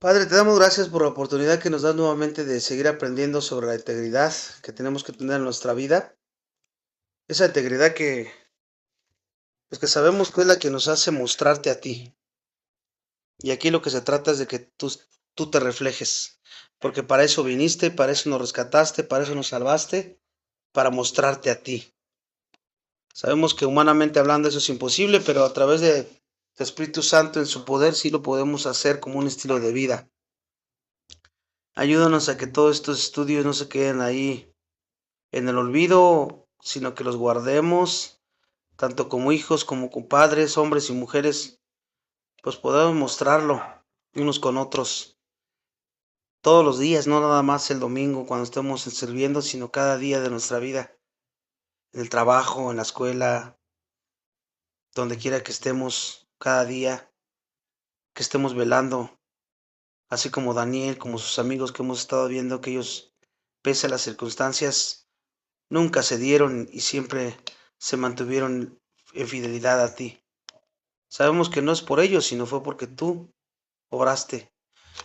Padre, te damos gracias por la oportunidad que nos das nuevamente de seguir aprendiendo sobre la integridad que tenemos que tener en nuestra vida. Esa integridad que sabemos que es la que nos hace mostrarte a ti. Y aquí lo que se trata es de que tú te reflejes. Porque para eso viniste, para eso nos rescataste, para eso nos salvaste, para mostrarte a ti. Sabemos que humanamente hablando eso es imposible, pero a través de tu Espíritu Santo en su poder sí lo podemos hacer como un estilo de vida. Ayúdanos a que todos estos estudios no se queden ahí en el olvido, sino que los guardemos, tanto como hijos, como con padres, hombres y mujeres, pues podamos mostrarlo unos con otros todos los días, no nada más el domingo cuando estemos sirviendo, sino cada día de nuestra vida, en el trabajo, en la escuela, donde quiera que estemos, cada día, que estemos velando, así como Daniel, como sus amigos que hemos estado viendo, que ellos, pese a las circunstancias, nunca se dieron y siempre se mantuvieron en fidelidad a ti. Sabemos que no es por ellos, sino fue porque tú obraste.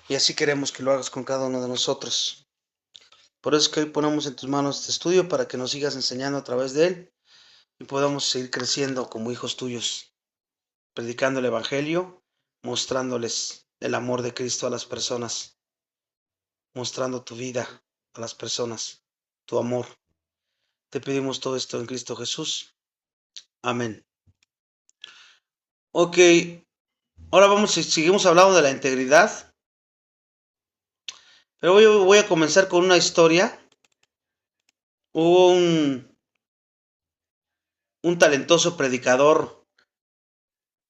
Y así queremos que lo hagas con cada uno de nosotros. Por eso es que hoy ponemos en tus manos este estudio para que nos sigas enseñando a través de él y podamos seguir creciendo como hijos tuyos, predicando el Evangelio, mostrándoles el amor de Cristo a las personas, mostrando tu vida a las personas, tu amor. Te pedimos todo esto en Cristo Jesús. Amén. Ok, ahora seguimos hablando de la integridad. Pero hoy voy a comenzar con una historia. Hubo un talentoso predicador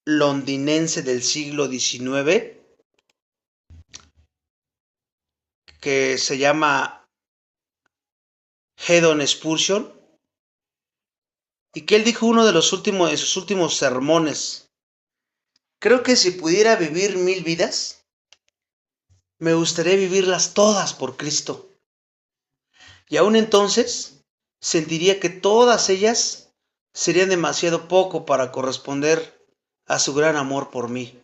londinense del siglo XIX que se llama Haddon Spurgeon y que él dijo uno de sus últimos sermones: creo que si pudiera vivir 1000 vidas, me gustaría vivirlas todas por Cristo. Y aún entonces sentiría que todas ellas serían demasiado poco para corresponder a su gran amor por mí.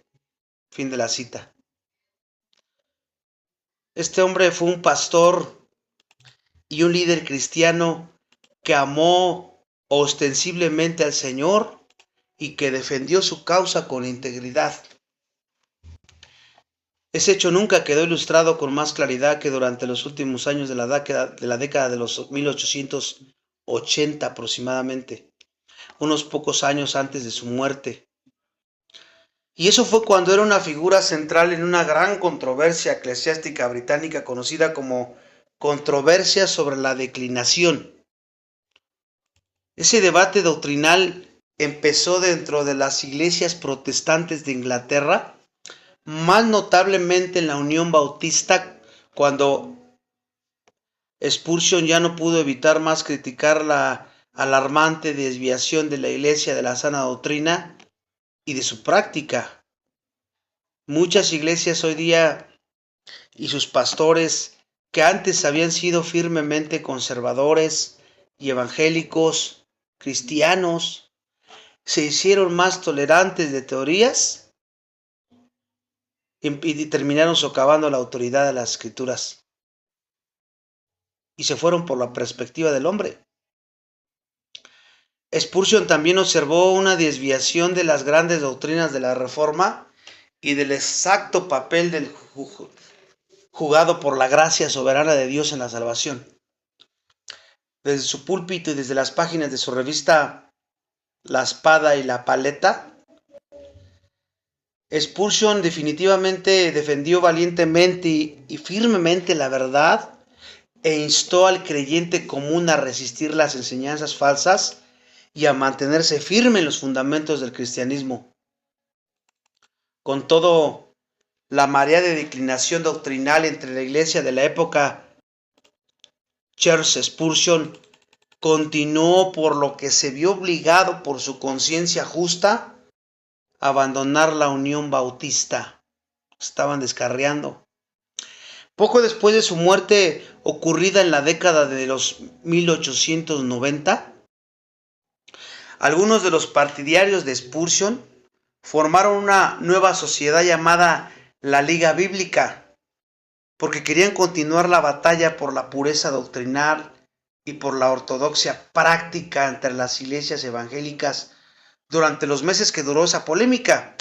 Fin de la cita. Este hombre fue un pastor y un líder cristiano que amó ostensiblemente al Señor y que defendió su causa con integridad. Ese hecho nunca quedó ilustrado con más claridad que durante los últimos años de la década de los 1880 aproximadamente, unos pocos años antes de su muerte. Y eso fue cuando era una figura central en una gran controversia eclesiástica británica conocida como controversia sobre la declinación. Ese debate doctrinal empezó dentro de las iglesias protestantes de Inglaterra, más notablemente en la Unión Bautista, cuando Spurgeon ya no pudo evitar más criticar la alarmante desviación de la iglesia de la sana doctrina y de su práctica. Muchas iglesias hoy día y sus pastores, que antes habían sido firmemente conservadores y evangélicos, cristianos, se hicieron más tolerantes de teorías y terminaron socavando la autoridad de las escrituras. Y se fueron por la perspectiva del hombre. Spurgeon también observó una desviación de las grandes doctrinas de la Reforma y del exacto papel jugado por la gracia soberana de Dios en la salvación. Desde su púlpito y desde las páginas de su revista La Espada y la Paleta, Spurgeon definitivamente defendió valientemente y firmemente la verdad e instó al creyente común a resistir las enseñanzas falsas y a mantenerse firme en los fundamentos del cristianismo. Con todo, la marea de declinación doctrinal entre la iglesia de la época, Charles Spurgeon continuó, por lo que se vio obligado por su conciencia justa a abandonar la Unión Bautista. Estaban descarriando. Poco después de su muerte, ocurrida en la década de los 1890, algunos de los partidarios de Spurgeon formaron una nueva sociedad llamada la Liga Bíblica, porque querían continuar la batalla por la pureza doctrinal y por la ortodoxia práctica entre las iglesias evangélicas durante los meses que duró esa polémica.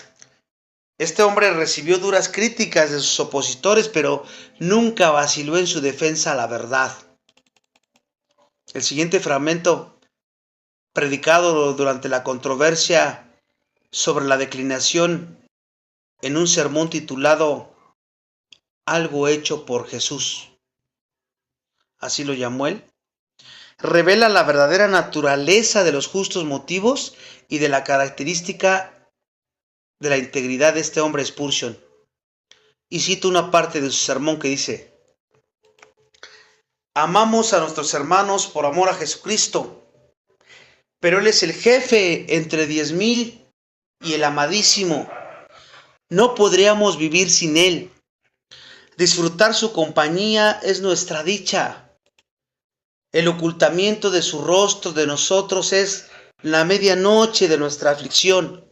Este hombre recibió duras críticas de sus opositores, pero nunca vaciló en su defensa a la verdad. El siguiente fragmento, predicado durante la controversia sobre la declinación en un sermón titulado Algo hecho por Jesús, así lo llamó él, revela la verdadera naturaleza de los justos motivos y de la característica de la integridad de este hombre Spurgeon. Y cito una parte de su sermón que dice: amamos a nuestros hermanos por amor a Jesucristo, pero Él es el jefe entre 10,000 y el amadísimo. No podríamos vivir sin Él. Disfrutar su compañía es nuestra dicha. El ocultamiento de su rostro de nosotros es la medianoche de nuestra aflicción.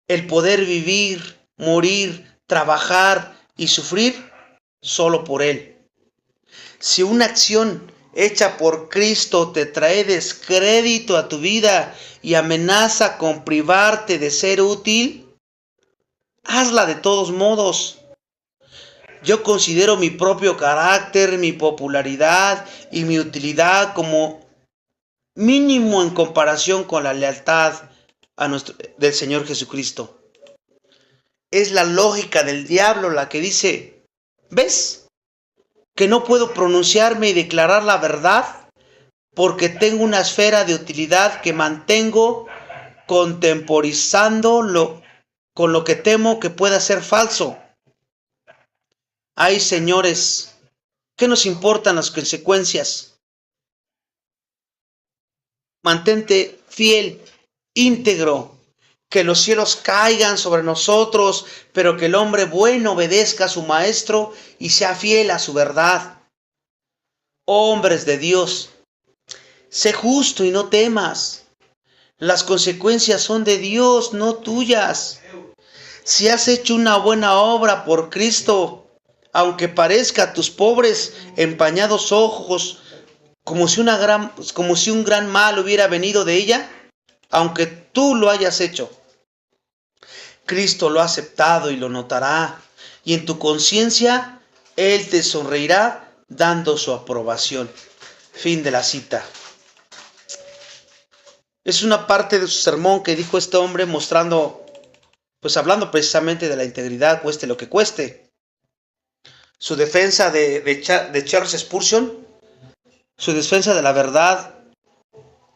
El poder vivir, morir, trabajar y sufrir solo por Él. Si una acción hecha por Cristo te trae descrédito a tu vida y amenaza con privarte de ser útil, hazla de todos modos. Yo considero mi propio carácter, mi popularidad y mi utilidad como mínimo en comparación con la lealtad del Señor Jesucristo. Es la lógica del diablo la que dice: ¿ves que no puedo pronunciarme y declarar la verdad porque tengo una esfera de utilidad que mantengo contemporizándolo con lo que temo que pueda ser falso? Ay, señores, ¿qué nos importan las consecuencias? Mantente fiel, íntegro, que los cielos caigan sobre nosotros, pero que el hombre bueno obedezca a su maestro y sea fiel a su verdad. Hombres de Dios, sé justo y no temas. Las consecuencias son de Dios, no tuyas. Si has hecho una buena obra por Cristo, aunque parezca a tus pobres empañados ojos como si un gran mal hubiera venido de ella, aunque tú lo hayas hecho, Cristo lo ha aceptado y lo notará, y en tu conciencia Él te sonreirá dando su aprobación. Fin de la cita. Es una parte de su sermón que dijo este hombre hablando precisamente de la integridad, cueste lo que cueste. Su defensa de Charles Spurgeon, su defensa de la verdad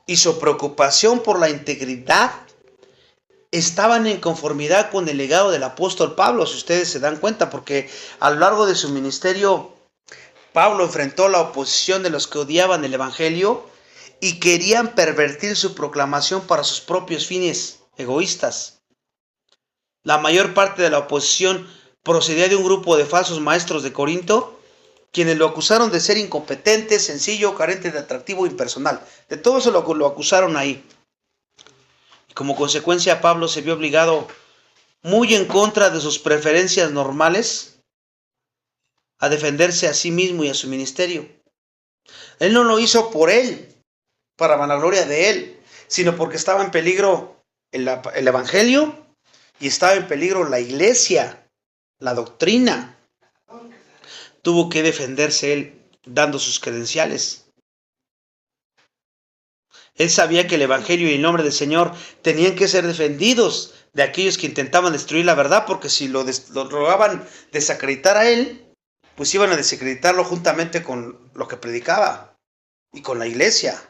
y su preocupación por la integridad estaban en conformidad con el legado del apóstol Pablo, si ustedes se dan cuenta, porque a lo largo de su ministerio Pablo enfrentó la oposición de los que odiaban el evangelio y querían pervertir su proclamación para sus propios fines egoístas. La mayor parte de la oposición procedía de un grupo de falsos maestros de Corinto, quienes lo acusaron de ser incompetente, sencillo, carente de atractivo, impersonal. De todo eso lo acusaron ahí. Como consecuencia, Pablo se vio obligado, muy en contra de sus preferencias normales, a defenderse a sí mismo y a su ministerio. Él no lo hizo por él, para vanagloria de él, sino porque estaba en peligro el evangelio y estaba en peligro la iglesia, la doctrina. Tuvo que defenderse él dando sus credenciales. Él sabía que el evangelio y el nombre del Señor tenían que ser defendidos de aquellos que intentaban destruir la verdad, porque si lo rogaban desacreditar a él, pues iban a desacreditarlo juntamente con lo que predicaba y con la iglesia.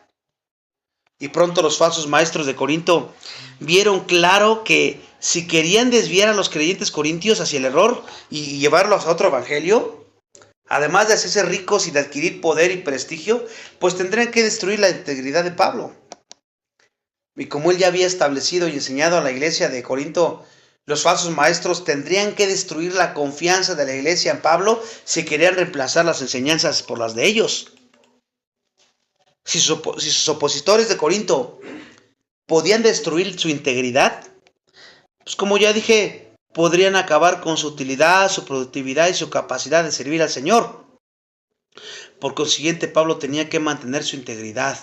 Y pronto los falsos maestros de Corinto vieron claro que si querían desviar a los creyentes corintios hacia el error y llevarlos a otro evangelio, además de hacerse ricos y de adquirir poder y prestigio, pues tendrían que destruir la integridad de Pablo. Y como él ya había establecido y enseñado a la iglesia de Corinto, los falsos maestros tendrían que destruir la confianza de la iglesia en Pablo si querían reemplazar las enseñanzas por las de ellos. Si sus opositores de Corinto podían destruir su integridad, pues como ya dije, podrían acabar con su utilidad, su productividad y su capacidad de servir al Señor. Por consiguiente, Pablo tenía que mantener su integridad,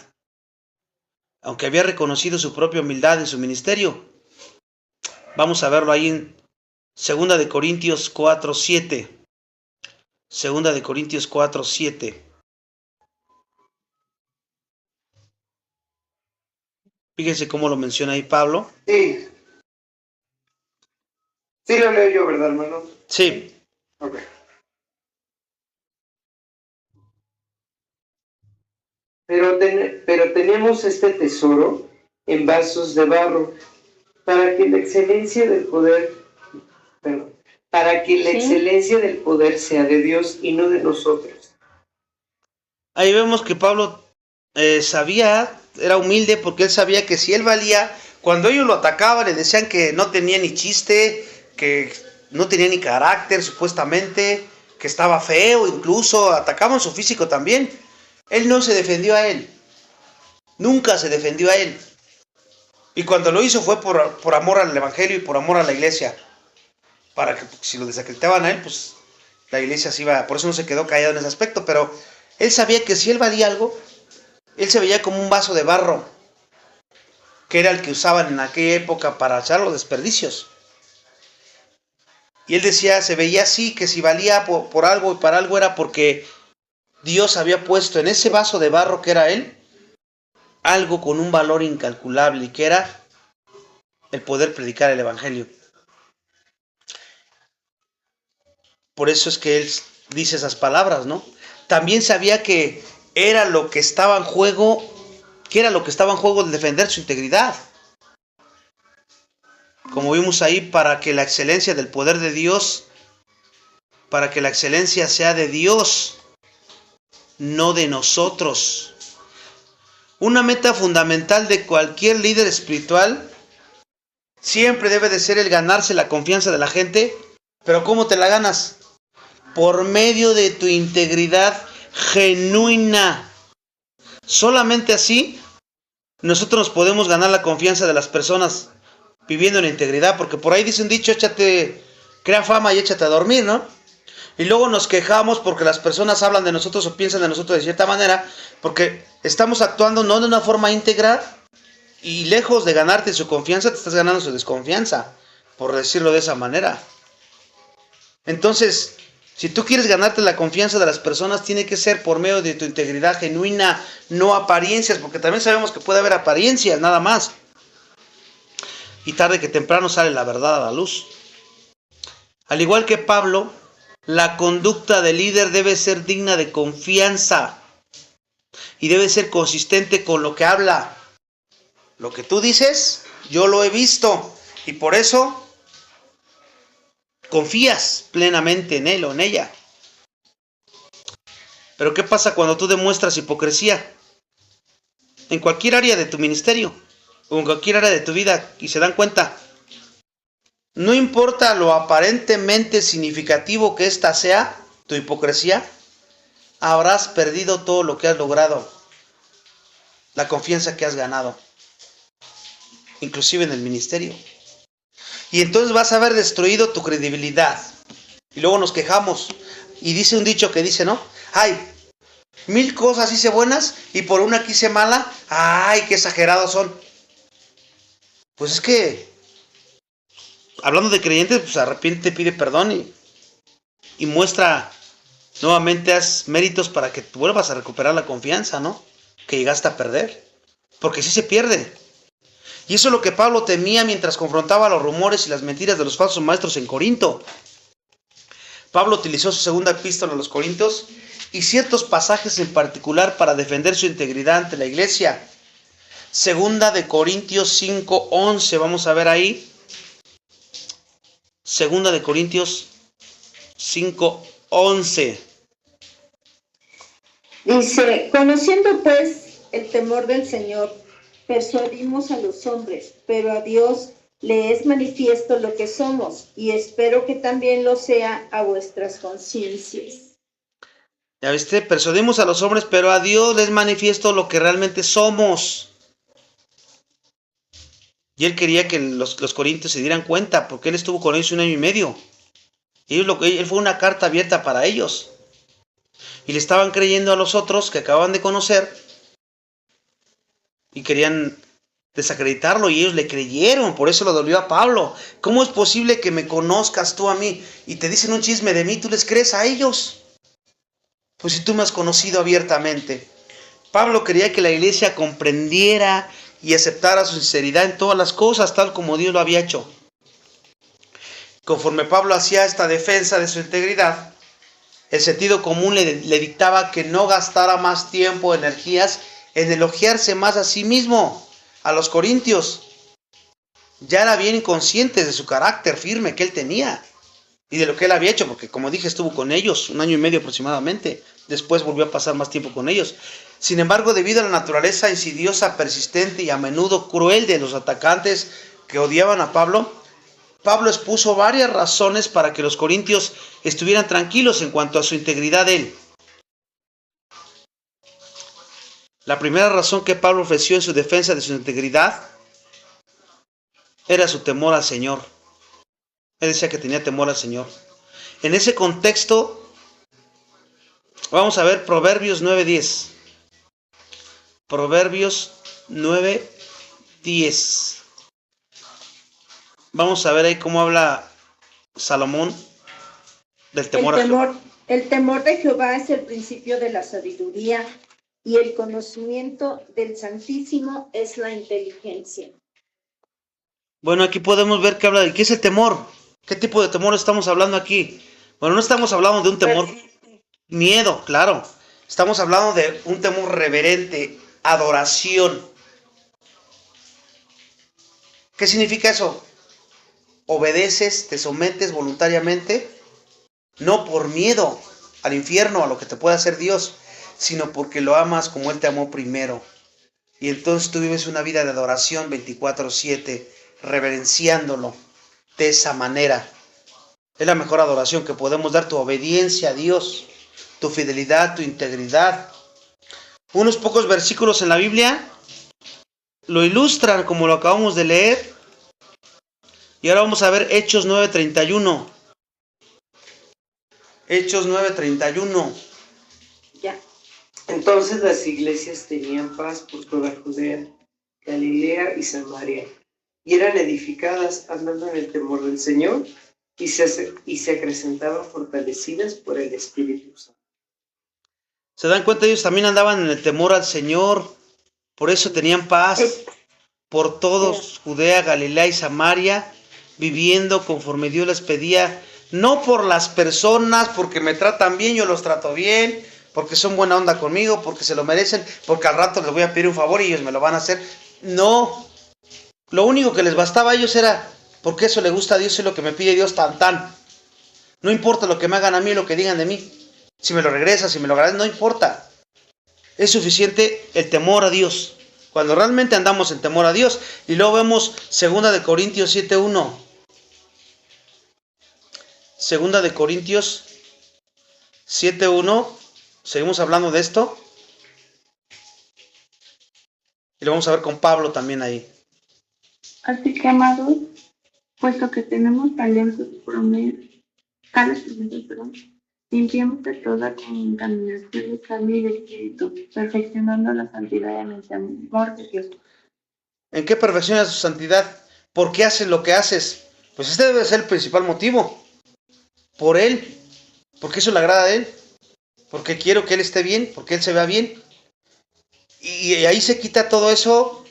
aunque había reconocido su propia humildad en su ministerio. Vamos a verlo ahí en 2 de Corintios 4:7. 2 de Corintios 4:7. Fíjense cómo lo menciona ahí Pablo. Sí. Sí lo leo yo, ¿verdad, hermano? Sí. Ok. Pero tenemos este tesoro en vasos de barro, para que la excelencia del poder, para que la excelencia del poder sea de Dios y no de nosotros. Ahí vemos que Pablo sabía, era humilde porque él sabía que si él valía, cuando ellos lo atacaban le decían que no tenía ni chiste, que no tenía ni carácter supuestamente, que estaba feo, incluso atacaban su físico también. Él no se defendió a él, nunca se defendió a él. Y cuando lo hizo fue por amor al evangelio y por amor a la iglesia. Para que si lo desacreditaban a él, pues la iglesia se iba, por eso no se quedó callado en ese aspecto, pero él sabía que si él valía algo, él se veía como un vaso de barro, que era el que usaban en aquella época para echar los desperdicios. Y él decía, se veía así, que si valía por algo y para algo era porque Dios había puesto en ese vaso de barro que era él, algo con un valor incalculable, y que era el poder predicar el evangelio. Por eso es que él dice esas palabras, ¿no? También sabía que era lo que estaba en juego, el defender su integridad. Como vimos ahí, para que la excelencia del poder de Dios, para que la excelencia sea de Dios, no de nosotros. Una meta fundamental de cualquier líder espiritual siempre debe de ser el ganarse la confianza de la gente. ¿Pero cómo te la ganas? Por medio de tu integridad genuina. Solamente así nosotros nos podemos ganar la confianza de las personas viviendo en integridad, porque por ahí dice un dicho, crea fama y échate a dormir, ¿no? Y luego nos quejamos porque las personas hablan de nosotros o piensan de nosotros de cierta manera, porque estamos actuando no de una forma íntegra, y lejos de ganarte su confianza, te estás ganando su desconfianza, por decirlo de esa manera. Entonces, si tú quieres ganarte la confianza de las personas, tiene que ser por medio de tu integridad genuina, no apariencias, porque también sabemos que puede haber apariencias, nada más. Y tarde que temprano sale la verdad a la luz. Al igual que Pablo, la conducta del líder debe ser digna de confianza y debe ser consistente con lo que habla. Lo que tú dices, yo lo he visto, y por eso confías plenamente en él o en ella. Pero ¿qué pasa cuando tú demuestras hipocresía? En cualquier área de tu ministerio o en cualquier área de tu vida, y se dan cuenta, no importa lo aparentemente significativo que ésta sea, tu hipocresía, habrás perdido todo lo que has logrado, la confianza que has ganado, inclusive en el ministerio. Y entonces vas a haber destruido tu credibilidad. Y luego nos quejamos. Y dice un dicho que dice, ¿no? Ay, 1000 cosas hice buenas y por una que hice mala, ay, qué exagerados son. Pues es que, hablando de creyentes, pues arrepiéntete, pide perdón y muestra nuevamente, haz méritos para que vuelvas a recuperar la confianza, ¿no? Que llegaste a perder. Porque sí se pierde. Y eso es lo que Pablo temía mientras confrontaba los rumores y las mentiras de los falsos maestros en Corinto. Pablo utilizó su segunda epístola a los Corintios y ciertos pasajes en particular para defender su integridad ante la iglesia. Segunda de Corintios 5:11, vamos a ver ahí. Segunda de Corintios 5:11. Dice, conociendo pues el temor del Señor, persuadimos a los hombres, pero a Dios le es manifiesto lo que somos, y espero que también lo sea a vuestras conciencias. Ya viste, persuadimos a los hombres, pero a Dios le es manifiesto lo que realmente somos. Y él quería que los corintios se dieran cuenta, porque él estuvo con ellos 1 año y medio. Y él fue una carta abierta para ellos. Y le estaban creyendo a los otros que acababan de conocer y querían desacreditarlo, y ellos le creyeron. Por eso lo dolió a Pablo. ¿Cómo es posible que me conozcas tú a mí y te dicen un chisme de mí, tú les crees a ellos? Pues si tú me has conocido abiertamente. Pablo quería que la iglesia comprendiera y aceptara su sinceridad en todas las cosas, tal como Dios lo había hecho. Conforme Pablo hacía esta defensa de su integridad, el sentido común le dictaba que no gastara más tiempo o energías en elogiarse más a sí mismo. A los corintios ya era bien conscientes de su carácter firme que él tenía y de lo que él había hecho, porque como dije, estuvo con ellos 1 año y medio aproximadamente. Después volvió a pasar más tiempo con ellos. Sin embargo, debido a la naturaleza insidiosa, persistente y a menudo cruel de los atacantes que odiaban a Pablo, Pablo expuso varias razones para que los corintios estuvieran tranquilos en cuanto a su integridad de él. La primera razón que Pablo ofreció en su defensa de su integridad era su temor al Señor. Él decía que tenía temor al Señor. En ese contexto, vamos a ver Proverbios 9:10. Proverbios 9:10. Vamos a ver ahí cómo habla Salomón del temor a Jehová. El temor de Jehová es el principio de la sabiduría, y el conocimiento del Santísimo es la inteligencia. Bueno, aquí podemos ver que habla de qué es el temor. ¿Qué tipo de temor estamos hablando aquí? Bueno, no estamos hablando de un temor miedo, claro. Estamos hablando de un temor reverente, adoración. ¿Qué significa eso? Obedeces, te sometes voluntariamente, no por miedo al infierno, a lo que te pueda hacer Dios, sino porque lo amas como Él te amó primero. Y entonces tú vives una vida de adoración 24/7, reverenciándolo de esa manera. Es la mejor adoración que podemos dar, tu obediencia a Dios, tu fidelidad, tu integridad. Unos pocos versículos en la Biblia lo ilustran, como lo acabamos de leer. Y ahora vamos a ver Hechos 9:31. Hechos 9:31. Ya. Entonces las iglesias tenían paz por toda Judea, Galilea y Samaria, y eran edificadas andando en el temor del Señor, y se acrecentaban fortalecidas por el Espíritu Santo. ¿Se dan cuenta? Ellos también andaban en el temor al Señor, por eso tenían paz por todos, Judea, Galilea y Samaria, viviendo conforme Dios les pedía, no por las personas, porque me tratan bien, yo los trato bien, porque son buena onda conmigo, porque se lo merecen, porque al rato les voy a pedir un favor y ellos me lo van a hacer. No, lo único que les bastaba a ellos era, porque eso le gusta a Dios, es lo que me pide Dios, tan. No importa lo que me hagan a mí, lo que digan de mí. Si me lo regresan, si me lo agradecen, no importa. Es suficiente el temor a Dios. Cuando realmente andamos en temor a Dios. Y luego vemos 2 de Corintios 7:1. 2 de Corintios 7:1. Seguimos hablando de esto. Y lo vamos a ver con Pablo también ahí. Así que, amados, puesto que tenemos talentos limpiemos de toda contaminación de carne y de espíritu, perfeccionando la santidad en el temor de Dios. ¿En qué perfecciona su santidad? ¿Por qué haces lo que haces? Pues este debe ser el principal motivo. Por Él. Porque eso le agrada a Él. Porque quiero que Él esté bien. Porque Él se vea bien. Y ahí se quita todo eso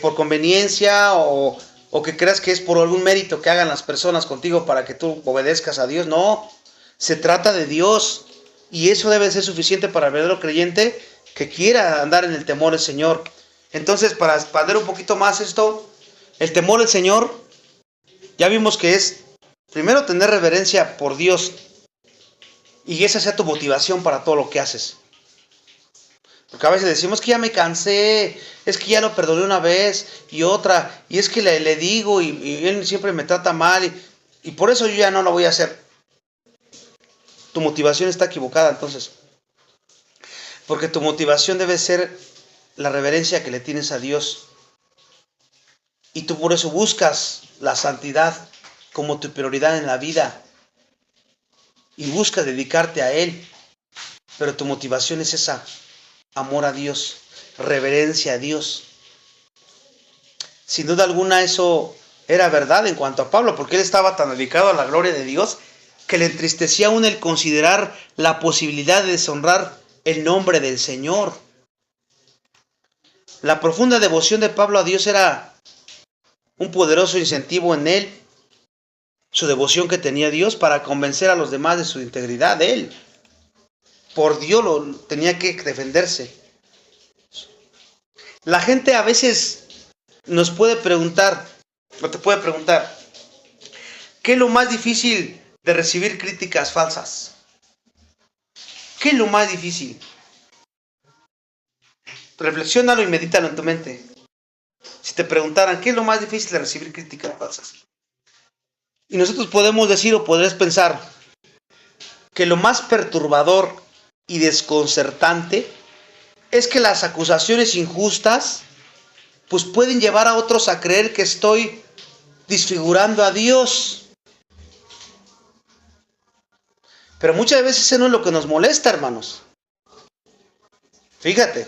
por conveniencia o que creas que es por algún mérito que hagan las personas contigo para que tú obedezcas a Dios. No. Se trata de Dios, y eso debe ser suficiente para el verdadero creyente que quiera andar en el temor del Señor. Entonces, para expandir un poquito más esto, el temor del Señor, ya vimos que es, primero, tener reverencia por Dios, y esa sea tu motivación para todo lo que haces. Porque a veces decimos que ya me cansé, es que ya lo perdoné una vez y otra, y es que le digo y él siempre me trata mal, y por eso yo ya no lo voy a hacer. Tu motivación está equivocada entonces. Porque tu motivación debe ser la reverencia que le tienes a Dios. y tú por eso buscas la santidad como tu prioridad en la vida y buscas dedicarte a Él, pero tu motivación es esa: amor a Dios, reverencia a Dios. Sin duda alguna eso era verdad en cuanto a Pablo, porque él estaba tan dedicado a la gloria de Dios que le entristecía aún el considerar la posibilidad de deshonrar el nombre del Señor. La profunda devoción de Pablo a Dios era un poderoso incentivo en él, su devoción que tenía a Dios, para convencer a los demás de su integridad de él. Por Dios tenía que defenderse. La gente a veces nos puede preguntar, o te puede preguntar, ¿qué es lo más difícil de recibir críticas falsas? ¿Qué es lo más difícil? Reflexiónalo y medítalo en tu mente. Si te preguntaran, ¿qué es lo más difícil de recibir críticas falsas? Y nosotros podemos decir o podrías pensar que lo más perturbador y desconcertante es que las acusaciones injustas pues pueden llevar a otros a creer que estoy desfigurando a Dios. Pero muchas veces eso no es lo que nos molesta, hermanos. Fíjate,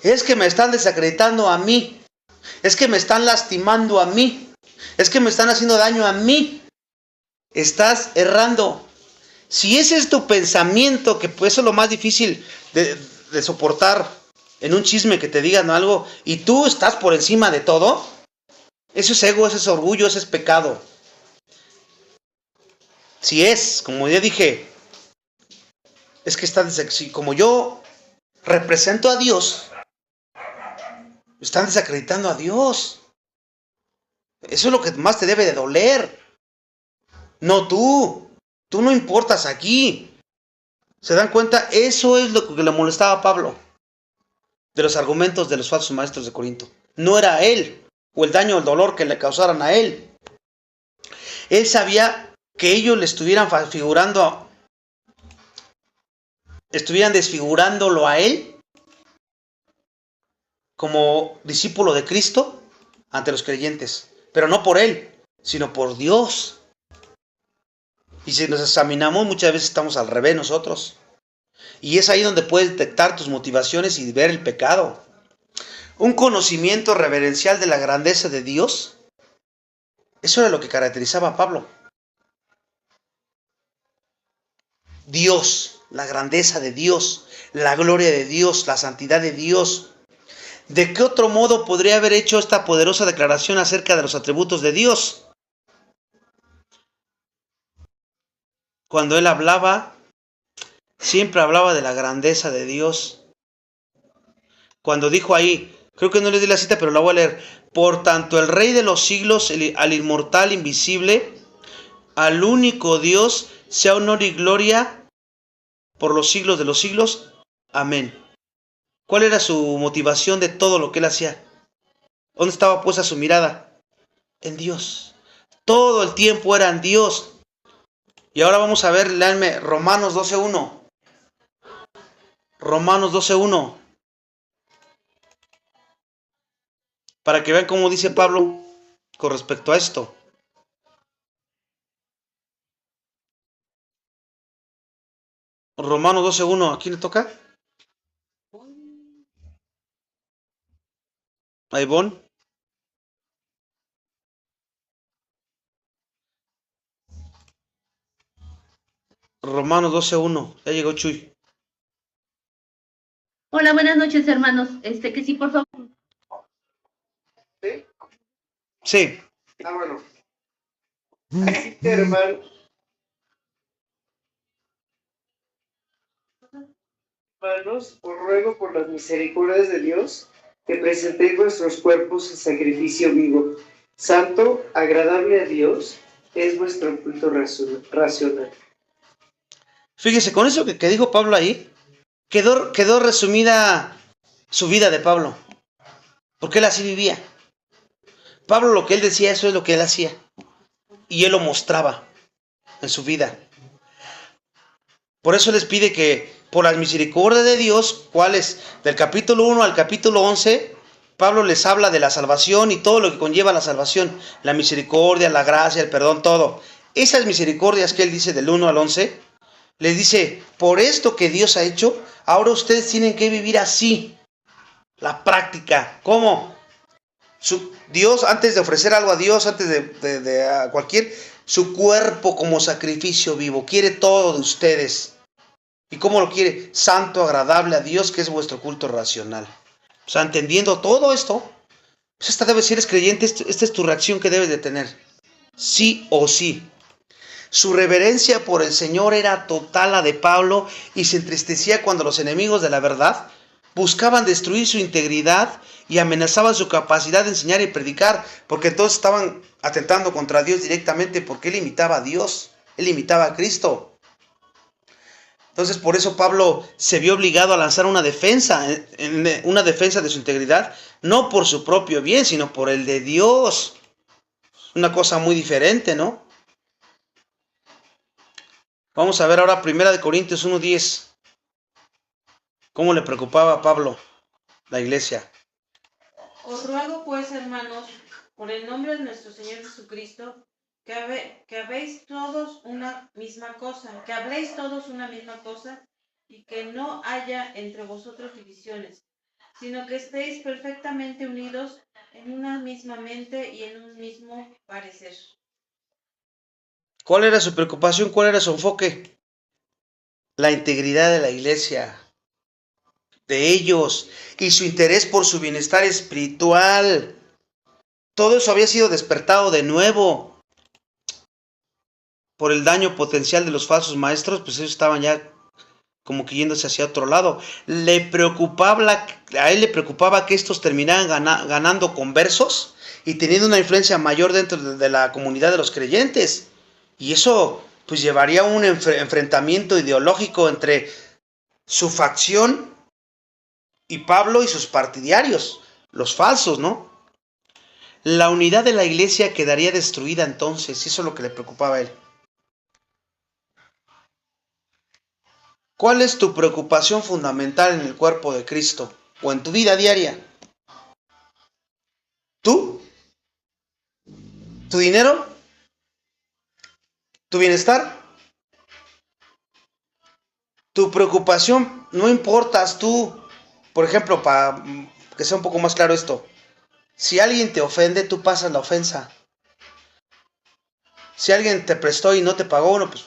es que me están desacreditando a mí, es que me están lastimando a mí, es que me están haciendo daño a mí. Estás errando. Si ese es tu pensamiento, que pues eso es lo más difícil de soportar en un chisme, que te digan algo y tú estás por encima de todo, eso es ego, eso es orgullo, eso es pecado. Si es, como ya dije, es que si como yo represento a Dios, están desacreditando a Dios. Eso es lo que más te debe de doler. No tú. Tú no importas aquí. ¿Se dan cuenta? Eso es lo que le molestaba a Pablo de los argumentos de los falsos maestros de Corinto. No era él, o el daño o el dolor que le causaran a él. Él sabía que ellos le estuvieran desfigurándolo a él como discípulo de Cristo ante los creyentes, pero no por él, sino por Dios. Y si nos examinamos, muchas veces estamos al revés nosotros. Y es ahí donde puedes detectar tus motivaciones y ver el pecado. Un conocimiento reverencial de la grandeza de Dios, eso era lo que caracterizaba a Pablo. Dios, la grandeza de Dios, la gloria de Dios, la santidad de Dios. ¿De qué otro modo podría haber hecho esta poderosa declaración acerca de los atributos de Dios? Cuando él hablaba, siempre hablaba de la grandeza de Dios. Cuando dijo ahí, creo que no le di la cita, pero la voy a leer. Por tanto, el Rey de los siglos, al inmortal, invisible, al único Dios, sea honor y gloria por los siglos de los siglos. Amén. ¿Cuál era su motivación de todo lo que él hacía? ¿Dónde estaba puesta su mirada? En Dios. Todo el tiempo era en Dios. Y ahora vamos a ver, léanme Romanos 12:1. Romanos 12:1. Para que vean cómo dice Pablo con respecto a esto. Romanos 12:1. ¿A quién le toca? ¿A Ivonne? Romanos 12:1. Ya llegó Chuy. Hola, buenas noches, hermanos. Que sí, por favor. ¿Sí? Sí. Bueno. Así que, hermanos, os ruego por las misericordias de Dios que presentéis vuestros cuerpos en sacrificio vivo, santo, agradable a Dios, es vuestro culto racional. Fíjese, con eso que dijo Pablo ahí, quedó resumida su vida de Pablo. Porque él así vivía. Pablo, lo que él decía, eso es lo que él hacía. Y él lo mostraba en su vida. Por eso les pide que, por las misericordias de Dios, ¿cuáles? Del capítulo 1 al capítulo 11, Pablo les habla de la salvación y todo lo que conlleva la salvación, la misericordia, la gracia, el perdón, todo. Esas misericordias que él dice del 1 al 11, les dice, por esto que Dios ha hecho, ahora ustedes tienen que vivir así, la práctica. ¿Cómo? Dios, antes de ofrecer algo a Dios, antes de a cualquier, su cuerpo como sacrificio vivo, quiere todo de ustedes. ¿Y cómo lo quiere? Santo, agradable a Dios, que es vuestro culto racional. O sea, entendiendo todo esto, pues esta debe ser, eres creyente, esta es tu reacción que debes de tener. Sí o sí. Su reverencia por el Señor era total, la de Pablo, y se entristecía cuando los enemigos de la verdad buscaban destruir su integridad y amenazaban su capacidad de enseñar y predicar, porque entonces estaban atentando contra Dios directamente, porque él imitaba a Dios, él imitaba a Cristo. Entonces por eso Pablo se vio obligado a lanzar una defensa de su integridad, no por su propio bien, sino por el de Dios. Una cosa muy diferente, ¿no? Vamos a ver ahora 1 Corintios 1:10. ¿Cómo le preocupaba a Pablo la iglesia? Os ruego pues, hermanos, por el nombre de nuestro Señor Jesucristo, que habéis todos una misma cosa, y que no haya entre vosotros divisiones, sino que estéis perfectamente unidos en una misma mente y en un mismo parecer. ¿Cuál era su preocupación? ¿Cuál era su enfoque? La integridad de la iglesia, de ellos, y su interés por su bienestar espiritual. Todo eso había sido despertado de nuevo por el daño potencial de los falsos maestros, pues ellos estaban ya como que yéndose hacia otro lado. A él le preocupaba que estos terminaran ganando conversos y teniendo una influencia mayor dentro de la comunidad de los creyentes. Y eso pues llevaría a un enfrentamiento ideológico entre su facción y Pablo y sus partidarios, los falsos, ¿no? La unidad de la iglesia quedaría destruida entonces, eso es lo que le preocupaba a él. ¿Cuál es tu preocupación fundamental en el cuerpo de Cristo o en tu vida diaria? ¿Tú? ¿Tu dinero? ¿Tu bienestar? Tu preocupación, no importas tú. Por ejemplo, para que sea un poco más claro esto, si alguien te ofende, tú pasas la ofensa. Si alguien te prestó y no te pagó, bueno, pues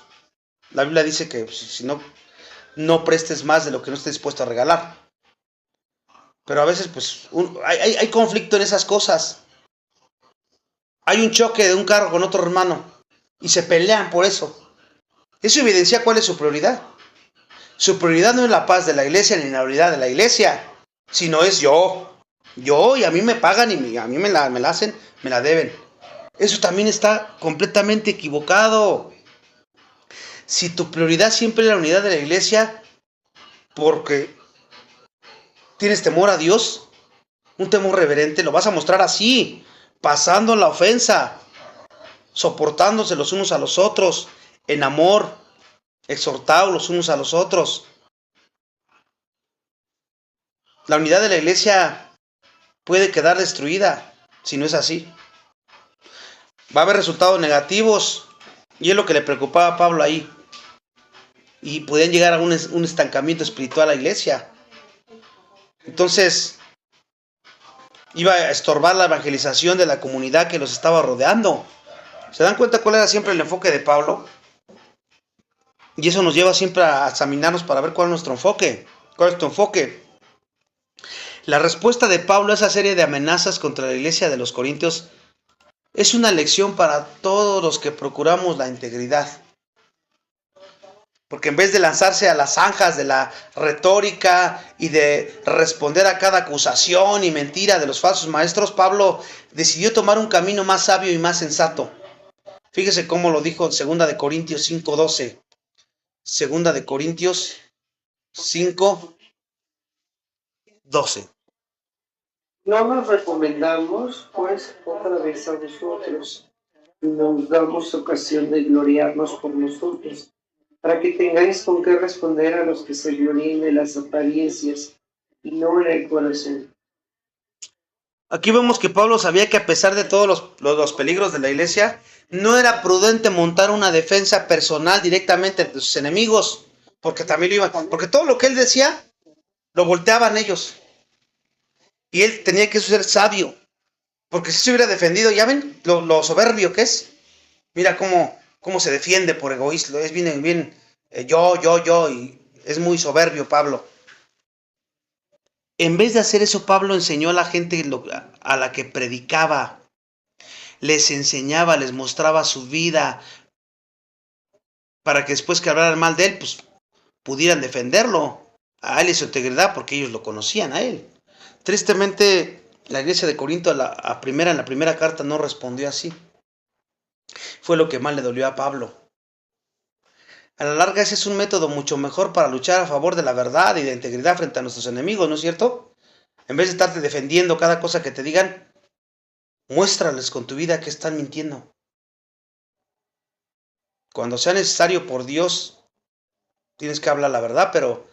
la Biblia dice que si no prestes más de lo que no estés dispuesto a regalar. Pero a veces pues hay conflicto en esas cosas. Hay un choque de un carro con otro hermano y se pelean por eso. Eso evidencia cuál es su prioridad. Su prioridad no es la paz de la iglesia ni la unidad de la iglesia, sino es yo y a mí me pagan y a mí me la hacen, me la deben. Eso también está completamente equivocado. Si tu prioridad siempre es la unidad de la iglesia, porque tienes temor a Dios, un temor reverente, lo vas a mostrar así, pasando la ofensa, soportándose los unos a los otros, en amor, exhortados los unos a los otros. La unidad de la iglesia puede quedar destruida si no es así. Va a haber resultados negativos y es lo que le preocupaba a Pablo ahí. Y podían llegar a un estancamiento espiritual a la iglesia. Entonces, iba a estorbar la evangelización de la comunidad que los estaba rodeando. ¿Se dan cuenta cuál era siempre el enfoque de Pablo? Y eso nos lleva siempre a examinarnos para ver cuál es nuestro enfoque. ¿Cuál es tu enfoque? La respuesta de Pablo a esa serie de amenazas contra la iglesia de los Corintios es una lección para todos los que procuramos la integridad. Porque en vez de lanzarse a las zanjas de la retórica y de responder a cada acusación y mentira de los falsos maestros, Pablo decidió tomar un camino más sabio y más sensato. Fíjese cómo lo dijo en 2 Corintios 5:12. 2 Corintios 5:12. No nos recomendamos, pues, otra vez a vosotros, y nos damos ocasión de gloriarnos por nosotros, para que tengáis con qué responder a los que se gloríen de las apariencias y no en el corazón. Aquí vemos que Pablo sabía que a pesar de todos los peligros de la iglesia, no era prudente montar una defensa personal directamente de sus enemigos, porque también lo iban, porque todo lo que él decía, lo volteaban ellos. Y él tenía que ser sabio, porque si se hubiera defendido, ya ven lo soberbio que es. Mira cómo se defiende por egoísmo, es bien, yo, y es muy soberbio Pablo. En vez de hacer eso, Pablo enseñó a la gente a la que predicaba, les enseñaba, les mostraba su vida, para que después que hablaran mal de él, pues pudieran defenderlo, a él y su integridad, porque ellos lo conocían a él. Tristemente, la iglesia de Corinto en la primera carta no respondió así. Fue lo que más le dolió a Pablo. A la larga ese es un método mucho mejor para luchar a favor de la verdad y de la integridad frente a nuestros enemigos, ¿no es cierto? En vez de estarte defendiendo cada cosa que te digan, muéstrales con tu vida que están mintiendo. Cuando sea necesario por Dios, tienes que hablar la verdad, pero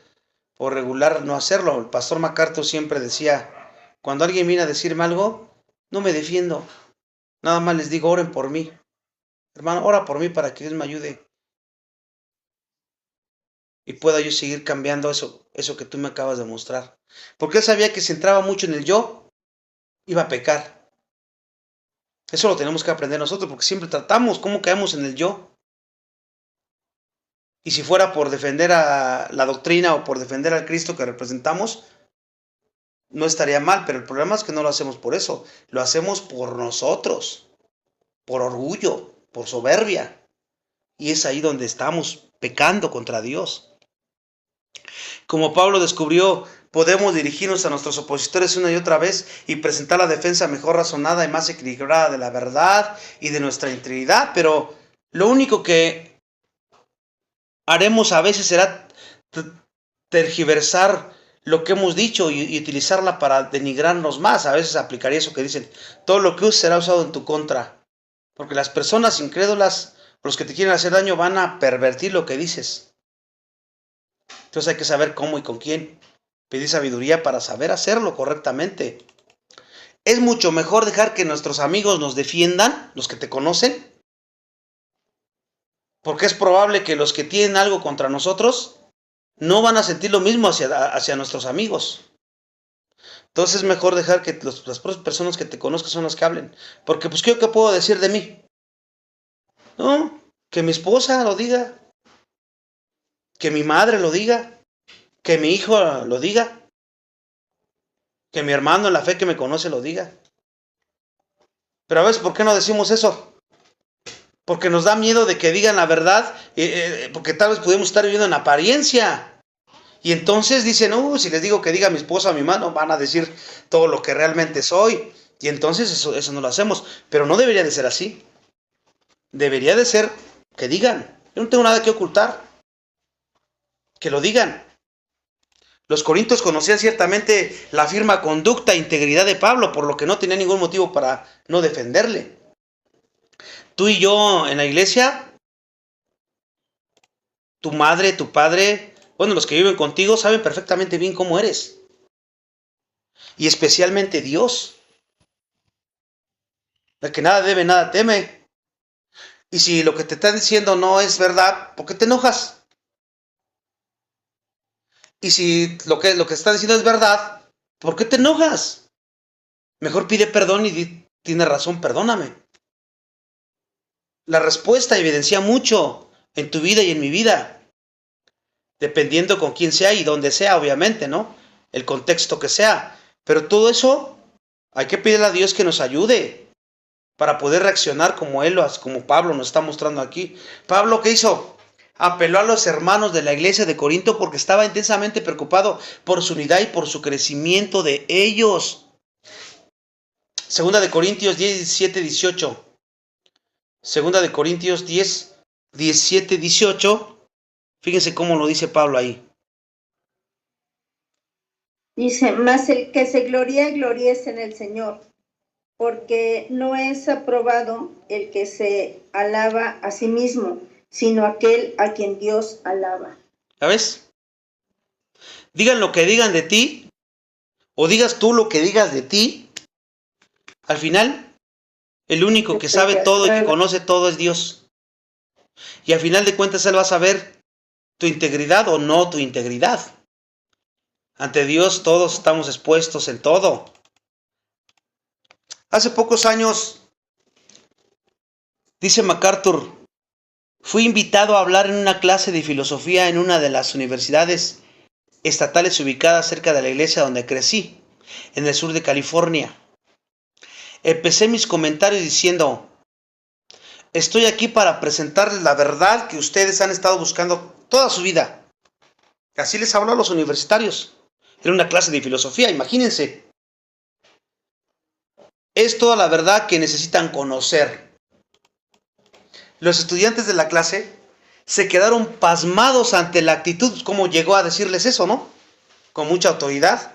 por regular no hacerlo. El pastor MacArthur siempre decía, cuando alguien viene a decirme algo, no me defiendo. Nada más les digo, oren por mí. Hermano, ora por mí para que Dios me ayude. Y pueda yo seguir cambiando eso que tú me acabas de mostrar. Porque él sabía que si entraba mucho en el yo, iba a pecar. Eso lo tenemos que aprender nosotros, porque siempre tratamos cómo caemos en el yo. Y si fuera por defender a la doctrina o por defender al Cristo que representamos, no estaría mal, pero el problema es que no lo hacemos por eso. Lo hacemos por nosotros, por orgullo, por soberbia. Y es ahí donde estamos pecando contra Dios. Como Pablo descubrió, podemos dirigirnos a nuestros opositores una y otra vez y presentar la defensa mejor razonada y más equilibrada de la verdad y de nuestra integridad, pero lo único que haremos a veces será tergiversar lo que hemos dicho y utilizarla para denigrarnos más. A veces aplicaría eso que dicen, todo lo que uses será usado en tu contra, porque las personas incrédulas, los que te quieren hacer daño, van a pervertir lo que dices. Entonces hay que saber cómo y con quién. Pedir sabiduría para saber hacerlo correctamente. Es mucho mejor dejar que nuestros amigos nos defiendan, los que te conocen, porque es probable que los que tienen algo contra nosotros no van a sentir lo mismo hacia nuestros amigos. Entonces es mejor dejar que las personas que te conozcan son las que hablen. Porque pues ¿qué puedo decir de mí? No, que mi esposa lo diga, que mi madre lo diga, que mi hijo lo diga, que mi hermano en la fe que me conoce lo diga. Pero a veces, ¿por qué no decimos eso? Porque nos da miedo de que digan la verdad, porque tal vez pudimos estar viviendo en apariencia. Y entonces dicen, si les digo que diga mi esposa o mi mano, van a decir todo lo que realmente soy. Y entonces eso no lo hacemos. Pero no debería de ser así. Debería de ser que digan. Yo no tengo nada que ocultar. Que lo digan. Los corintios conocían ciertamente la firme conducta e integridad de Pablo, por lo que no tenía ningún motivo para no defenderle. Tú y yo en la iglesia, tu madre, tu padre, bueno, los que viven contigo saben perfectamente bien cómo eres. Y especialmente Dios. El que nada debe, nada teme. Y si lo que te están diciendo no es verdad, ¿por qué te enojas? Y si lo que están diciendo es verdad, ¿por qué te enojas? Mejor pide perdón y tiene razón, perdóname. La respuesta evidencia mucho en tu vida y en mi vida. Dependiendo con quién sea y dónde sea, obviamente, ¿no? El contexto que sea. Pero todo eso hay que pedirle a Dios que nos ayude para poder reaccionar como Pablo nos está mostrando aquí. Pablo, ¿qué hizo? Apeló a los hermanos de la iglesia de Corinto porque estaba intensamente preocupado por su unidad y por su crecimiento de ellos. Segunda de Corintios 10, 17, 18. Segunda de Corintios 10, 17, 18. Fíjense cómo lo dice Pablo ahí. Dice, mas el que se gloríese en el Señor, porque no es aprobado el que se alaba a sí mismo, sino aquel a quien Dios alaba. ¿Sabes? Digan lo que digan de ti, o digas tú lo que digas de ti, Al final, el único que sabe todo y que conoce todo es Dios. Y al final de cuentas Él va a saber tu integridad o no tu integridad. Ante Dios todos estamos expuestos en todo. Hace pocos años, dice MacArthur, fui invitado a hablar en una clase de filosofía en una de las universidades estatales ubicadas cerca de la iglesia donde crecí, en el sur de California. Empecé mis comentarios diciendo: estoy aquí para presentarles la verdad que ustedes han estado buscando toda su vida. Así les habló a los universitarios. Era una clase de filosofía, imagínense. Es toda la verdad que necesitan conocer. Los estudiantes de la clase se quedaron pasmados ante la actitud. ¿Cómo llegó a decirles eso, no? Con mucha autoridad.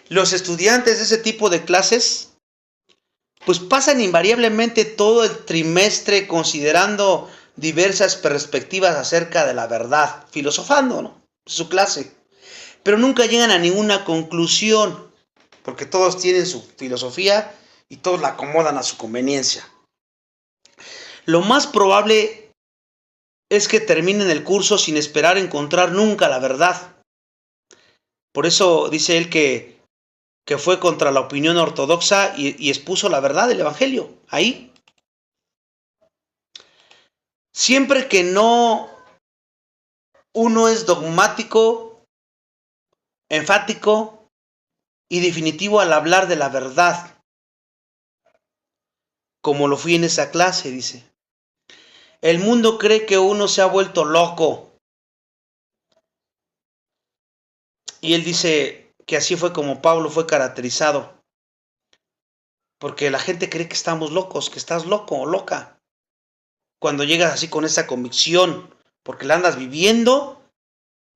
Los estudiantes de ese tipo de clases pues pasan invariablemente todo el trimestre considerando diversas perspectivas acerca de la verdad, filosofando, ¿no? Su clase. Pero nunca llegan a ninguna conclusión, porque todos tienen su filosofía y todos la acomodan a su conveniencia. Lo más probable es que terminen el curso sin esperar encontrar nunca la verdad. Por eso dice él que fue contra la opinión ortodoxa y expuso la verdad del Evangelio. Ahí. Siempre que no uno es dogmático, enfático y definitivo al hablar de la verdad, como lo fui en esa clase, dice. El mundo cree que uno se ha vuelto loco. Y él dice que así fue como Pablo fue caracterizado. Porque la gente cree que estamos locos, que estás loco o loca. Cuando llegas así con esa convicción, porque la andas viviendo,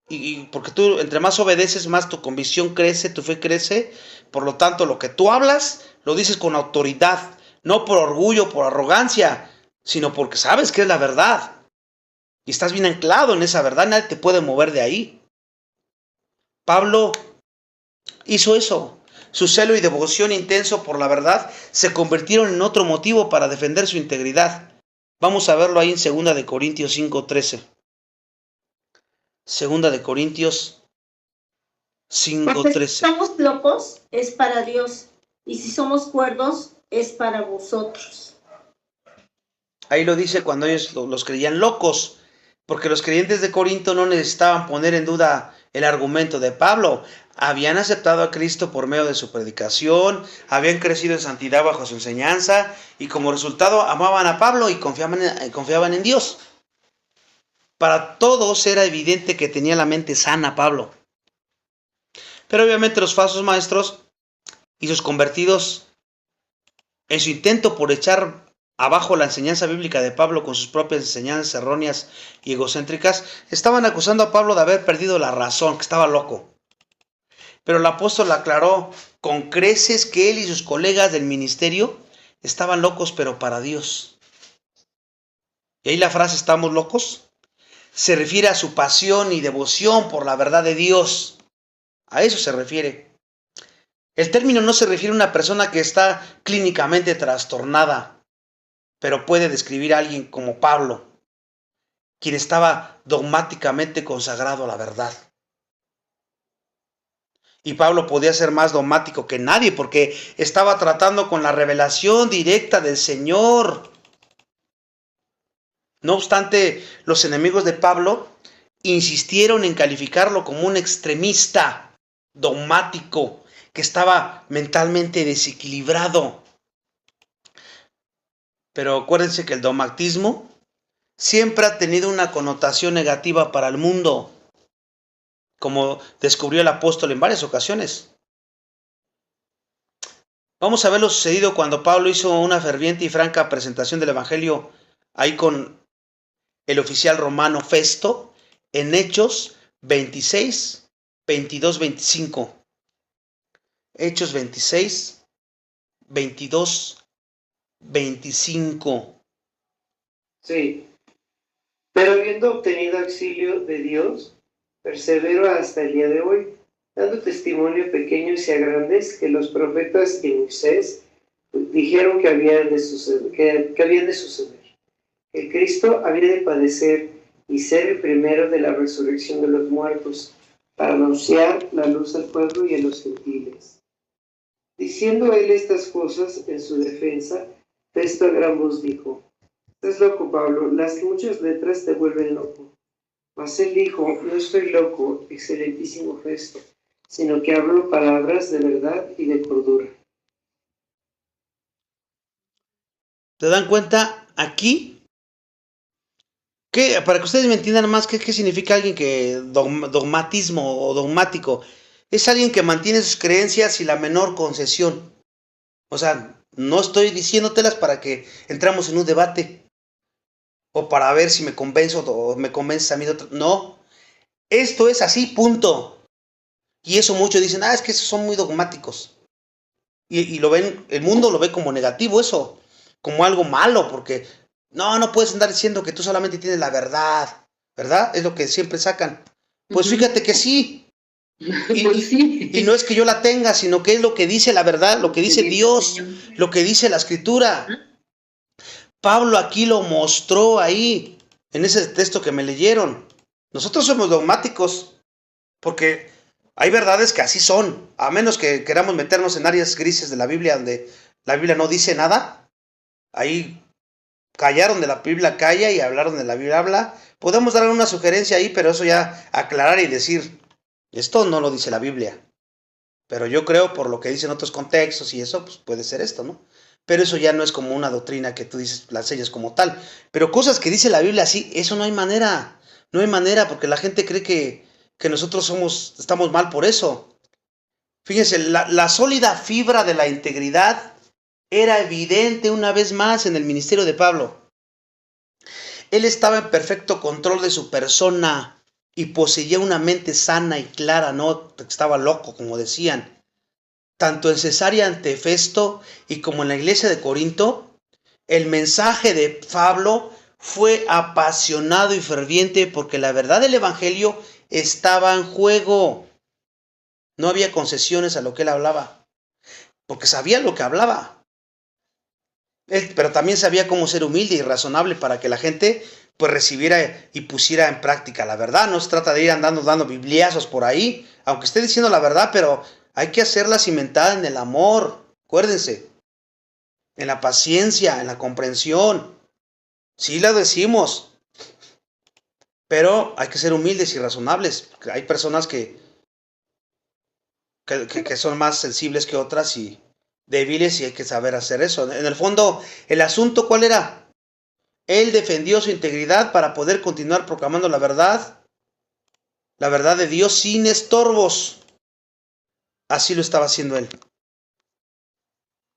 y porque tú entre más obedeces, más tu convicción crece, tu fe crece. Por lo tanto, lo que tú hablas, lo dices con autoridad, no por orgullo, por arrogancia, sino porque sabes que es la verdad. Y estás bien anclado en esa verdad, nadie te puede mover de ahí. Pablo hizo eso. Su celo y devoción intenso por la verdad se convirtieron en otro motivo para defender su integridad. Vamos a verlo ahí en 2 Corintios 5:13. 2 Corintios Porque si 5:13. somos locos, es para Dios, y si somos cuerdos, es para vosotros. Ahí lo dice cuando ellos los creían locos, porque los creyentes de Corinto no necesitaban poner en duda el argumento de Pablo. Habían aceptado a Cristo por medio de su predicación, habían crecido en santidad bajo su enseñanza, y como resultado amaban a Pablo y confiaban en Dios. Para todos era evidente que tenía la mente sana Pablo. Pero obviamente los falsos maestros y sus convertidos, en su intento por echar abajo la enseñanza bíblica de Pablo con sus propias enseñanzas erróneas y egocéntricas, estaban acusando a Pablo de haber perdido la razón, que estaba loco. Pero el apóstol aclaró con creces que él y sus colegas del ministerio estaban locos, pero para Dios. Y ahí la frase "estamos locos" se refiere a su pasión y devoción por la verdad de Dios. A eso se refiere. El término no se refiere a una persona que está clínicamente trastornada, pero puede describir a alguien como Pablo, quien estaba dogmáticamente consagrado a la verdad. Y Pablo podía ser más dogmático que nadie porque estaba tratando con la revelación directa del Señor. No obstante, los enemigos de Pablo insistieron en calificarlo como un extremista dogmático que estaba mentalmente desequilibrado. Pero acuérdense que el dogmatismo siempre ha tenido una connotación negativa para el mundo, como descubrió el apóstol en varias ocasiones. Vamos a ver lo sucedido cuando Pablo hizo una ferviente y franca presentación del Evangelio ahí con el oficial romano Festo en Hechos 26, 22, 25. Hechos 26, 22, 25. Sí. Pero habiendo obtenido auxilio de Dios, persevero hasta el día de hoy, dando testimonio a pequeños y a grandes que los profetas y Moisés dijeron que habían de suceder, que habían de suceder. El Cristo había de padecer y ser el primero de la resurrección de los muertos, para anunciar la luz al pueblo y a los gentiles. Diciendo él estas cosas en su defensa, Festo a gran voz dijo: Estás loco, Pablo, las muchas letras te vuelven loco. Mas él dijo: No estoy loco, excelentísimo Festo, sino que hablo palabras de verdad y de cordura. ¿Te dan cuenta aquí? Para que ustedes me entiendan más, ¿qué significa alguien que dogmatismo o dogmático? Es alguien que mantiene sus creencias y la menor concesión. O sea, no estoy diciéndotelas para que entramos en un debate o para ver si me convenzo o me convences a mí de otro. No, esto es así, punto. Y eso muchos dicen, es que esos son muy dogmáticos. Y lo ven, el mundo lo ve como negativo eso, como algo malo, porque no puedes andar diciendo que tú solamente tienes la verdad, ¿verdad? Es lo que siempre sacan. Pues fíjate que sí. Pues sí. Y no es que yo la tenga, sino que es lo que dice la verdad, lo que dice Dios, lo que dice la Escritura. Pablo aquí lo mostró ahí, en ese texto que me leyeron. Nosotros somos dogmáticos, porque hay verdades que así son, a menos que queramos meternos en áreas grises de la Biblia, donde la Biblia no dice nada. Ahí callaron de la Biblia calla y hablaron de la Biblia habla. Podemos dar una sugerencia ahí, pero eso ya aclarar y decir, esto no lo dice la Biblia. Pero yo creo por lo que dicen otros contextos y eso, pues puede ser esto, ¿no? Pero eso ya no es como una doctrina que tú dices, la sellas como tal. Pero cosas que dice la Biblia así, eso no hay manera. No hay manera, porque la gente cree que nosotros estamos mal por eso. Fíjense, la sólida fibra de la integridad era evidente una vez más en el ministerio de Pablo. Él estaba en perfecto control de su persona y poseía una mente sana y clara, no estaba loco, como decían. Tanto en Cesarea ante Festo y como en la iglesia de Corinto, el mensaje de Pablo fue apasionado y ferviente porque la verdad del evangelio estaba en juego. No había concesiones a lo que él hablaba, porque sabía lo que hablaba. Él, pero también sabía cómo ser humilde y razonable para que la gente pues recibiera y pusiera en práctica la verdad. No se trata de ir andando dando bibliazos por ahí, aunque esté diciendo la verdad, pero hay que hacerla cimentada en el amor. Acuérdense, en la paciencia, en la comprensión. Sí la decimos, pero hay que ser humildes y razonables. Hay personas que son más sensibles que otras y débiles y hay que saber hacer eso. En el fondo, el asunto, ¿cuál era? Él defendió su integridad para poder continuar proclamando la verdad de Dios sin estorbos. Así lo estaba haciendo él.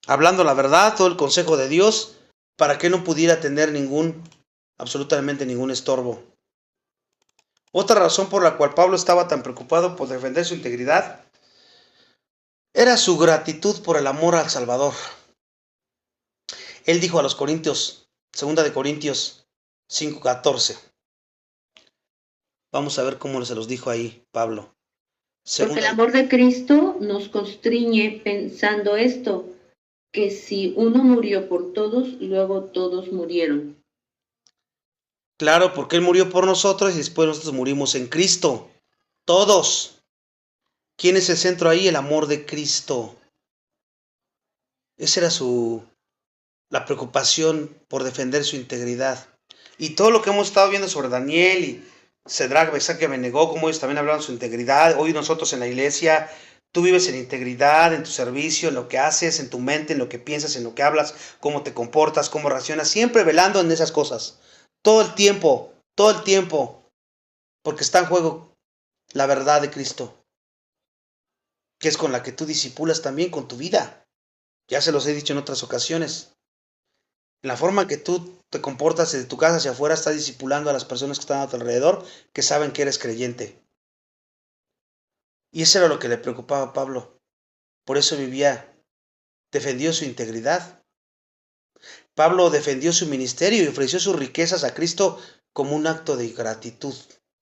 Hablando la verdad, todo el consejo de Dios, para que no pudiera tener absolutamente ningún estorbo. Otra razón por la cual Pablo estaba tan preocupado por defender su integridad era su gratitud por el amor al Salvador. Él dijo a los Corintios, 2 de Corintios 5:14. Vamos a ver cómo se los dijo ahí Pablo. Porque el amor de Cristo nos constriñe pensando esto, que si uno murió por todos, luego todos murieron. Claro, porque Él murió por nosotros y después nosotros murimos en Cristo. Todos. ¿Quién es el centro ahí? El amor de Cristo. Esa era la preocupación por defender su integridad. Y todo lo que hemos estado viendo sobre Daniel y Cedrac, Mesac y Abednego, como ellos también hablaron de su integridad. Hoy nosotros en la iglesia, tú vives en integridad, en tu servicio, en lo que haces, en tu mente, en lo que piensas, en lo que hablas, cómo te comportas, cómo reaccionas, siempre velando en esas cosas. Todo el tiempo, porque está en juego la verdad de Cristo, que es con la que tú disipulas también con tu vida. Ya se los he dicho en otras ocasiones. En la forma que tú te comportas de tu casa hacia afuera, estás discipulando a las personas que están a tu alrededor, que saben que eres creyente. Y eso era lo que le preocupaba a Pablo. Por eso defendió su integridad. Pablo defendió su ministerio y ofreció sus riquezas a Cristo como un acto de gratitud.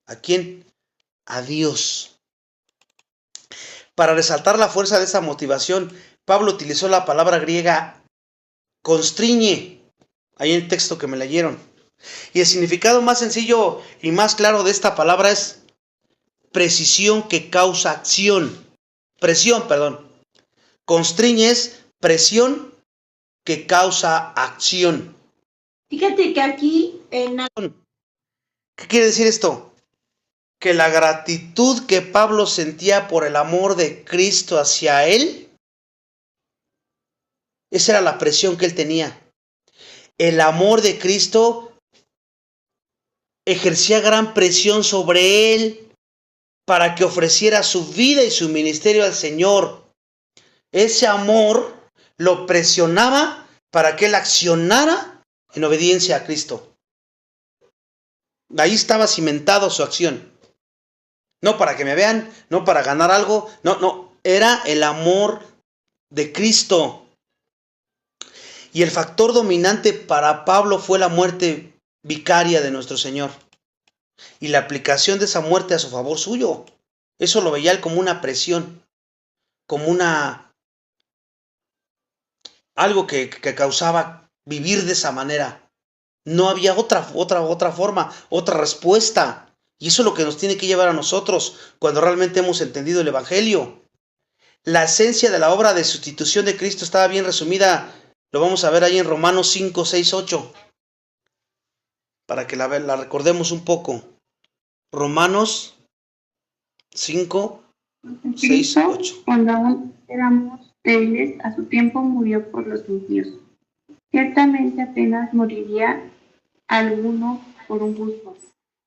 ¿A quién? A Dios. Para resaltar la fuerza de esa motivación, Pablo utilizó la palabra griega constriñe, ahí en el texto que me leyeron. Y el significado más sencillo y más claro de esta palabra es precisión que causa acción. Presión, perdón. Constriñe es presión que causa acción. Fíjate que aquí ¿Qué quiere decir esto? Que la gratitud que Pablo sentía por el amor de Cristo hacia él, esa era la presión que él tenía. El amor de Cristo ejercía gran presión sobre él para que ofreciera su vida y su ministerio al Señor. Ese amor lo presionaba para que él accionara en obediencia a Cristo. Ahí estaba cimentado su acción. No para que me vean, no para ganar algo, no, era el amor de Cristo. Y el factor dominante para Pablo fue la muerte vicaria de nuestro Señor y la aplicación de esa muerte a su favor suyo. Eso lo veía él como una presión, como algo que causaba vivir de esa manera. No había otra forma, otra respuesta. Y eso es lo que nos tiene que llevar a nosotros cuando realmente hemos entendido el Evangelio. La esencia de la obra de sustitución de Cristo estaba bien resumida. Lo vamos a ver ahí en Romanos 5, 6, 8. Para que la recordemos un poco. Romanos 5, 6, 8. Cuando aún éramos débiles, a su tiempo murió por los impíos. Ciertamente apenas moriría alguno por un justo.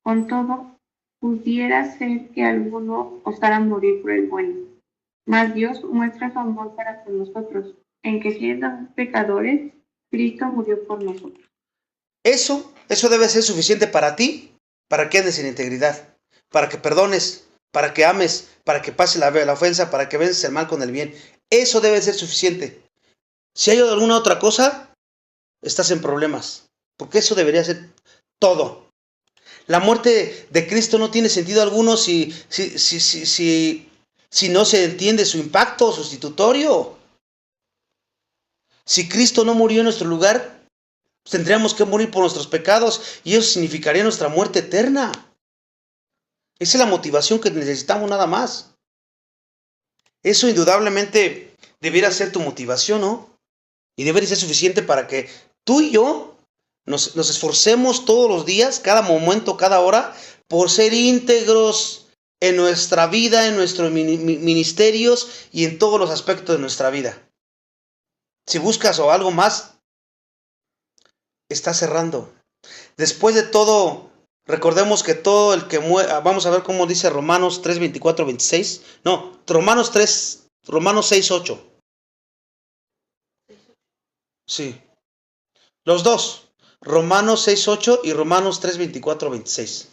Con todo, pudiera ser que alguno osara morir por el bueno. Mas Dios muestra su amor para con nosotros, en que siendo pecadores, Cristo murió por nosotros. Eso debe ser suficiente para ti, para que andes en integridad, para que perdones, para que ames, para que pase la ofensa, para que vences el mal con el bien. Eso debe ser suficiente. Si hay alguna otra cosa, estás en problemas, porque eso debería ser todo. La muerte de Cristo no tiene sentido alguno si no se entiende su impacto sustitutorio. Si Cristo no murió en nuestro lugar, tendríamos que morir por nuestros pecados y eso significaría nuestra muerte eterna. Esa es la motivación que necesitamos nada más. Eso indudablemente debiera ser tu motivación, ¿no? Y debería ser suficiente para que tú y yo nos esforcemos todos los días, cada momento, cada hora, por ser íntegros en nuestra vida, en nuestros ministerios y en todos los aspectos de nuestra vida. Si buscas o algo más, estás cerrando. Después de todo, recordemos que todo el que muere, vamos a ver cómo dice Romanos 3, 24, 26. No, Romanos 6, 8. Sí. Los dos. Romanos 6, 8 y Romanos 3, 24, 26.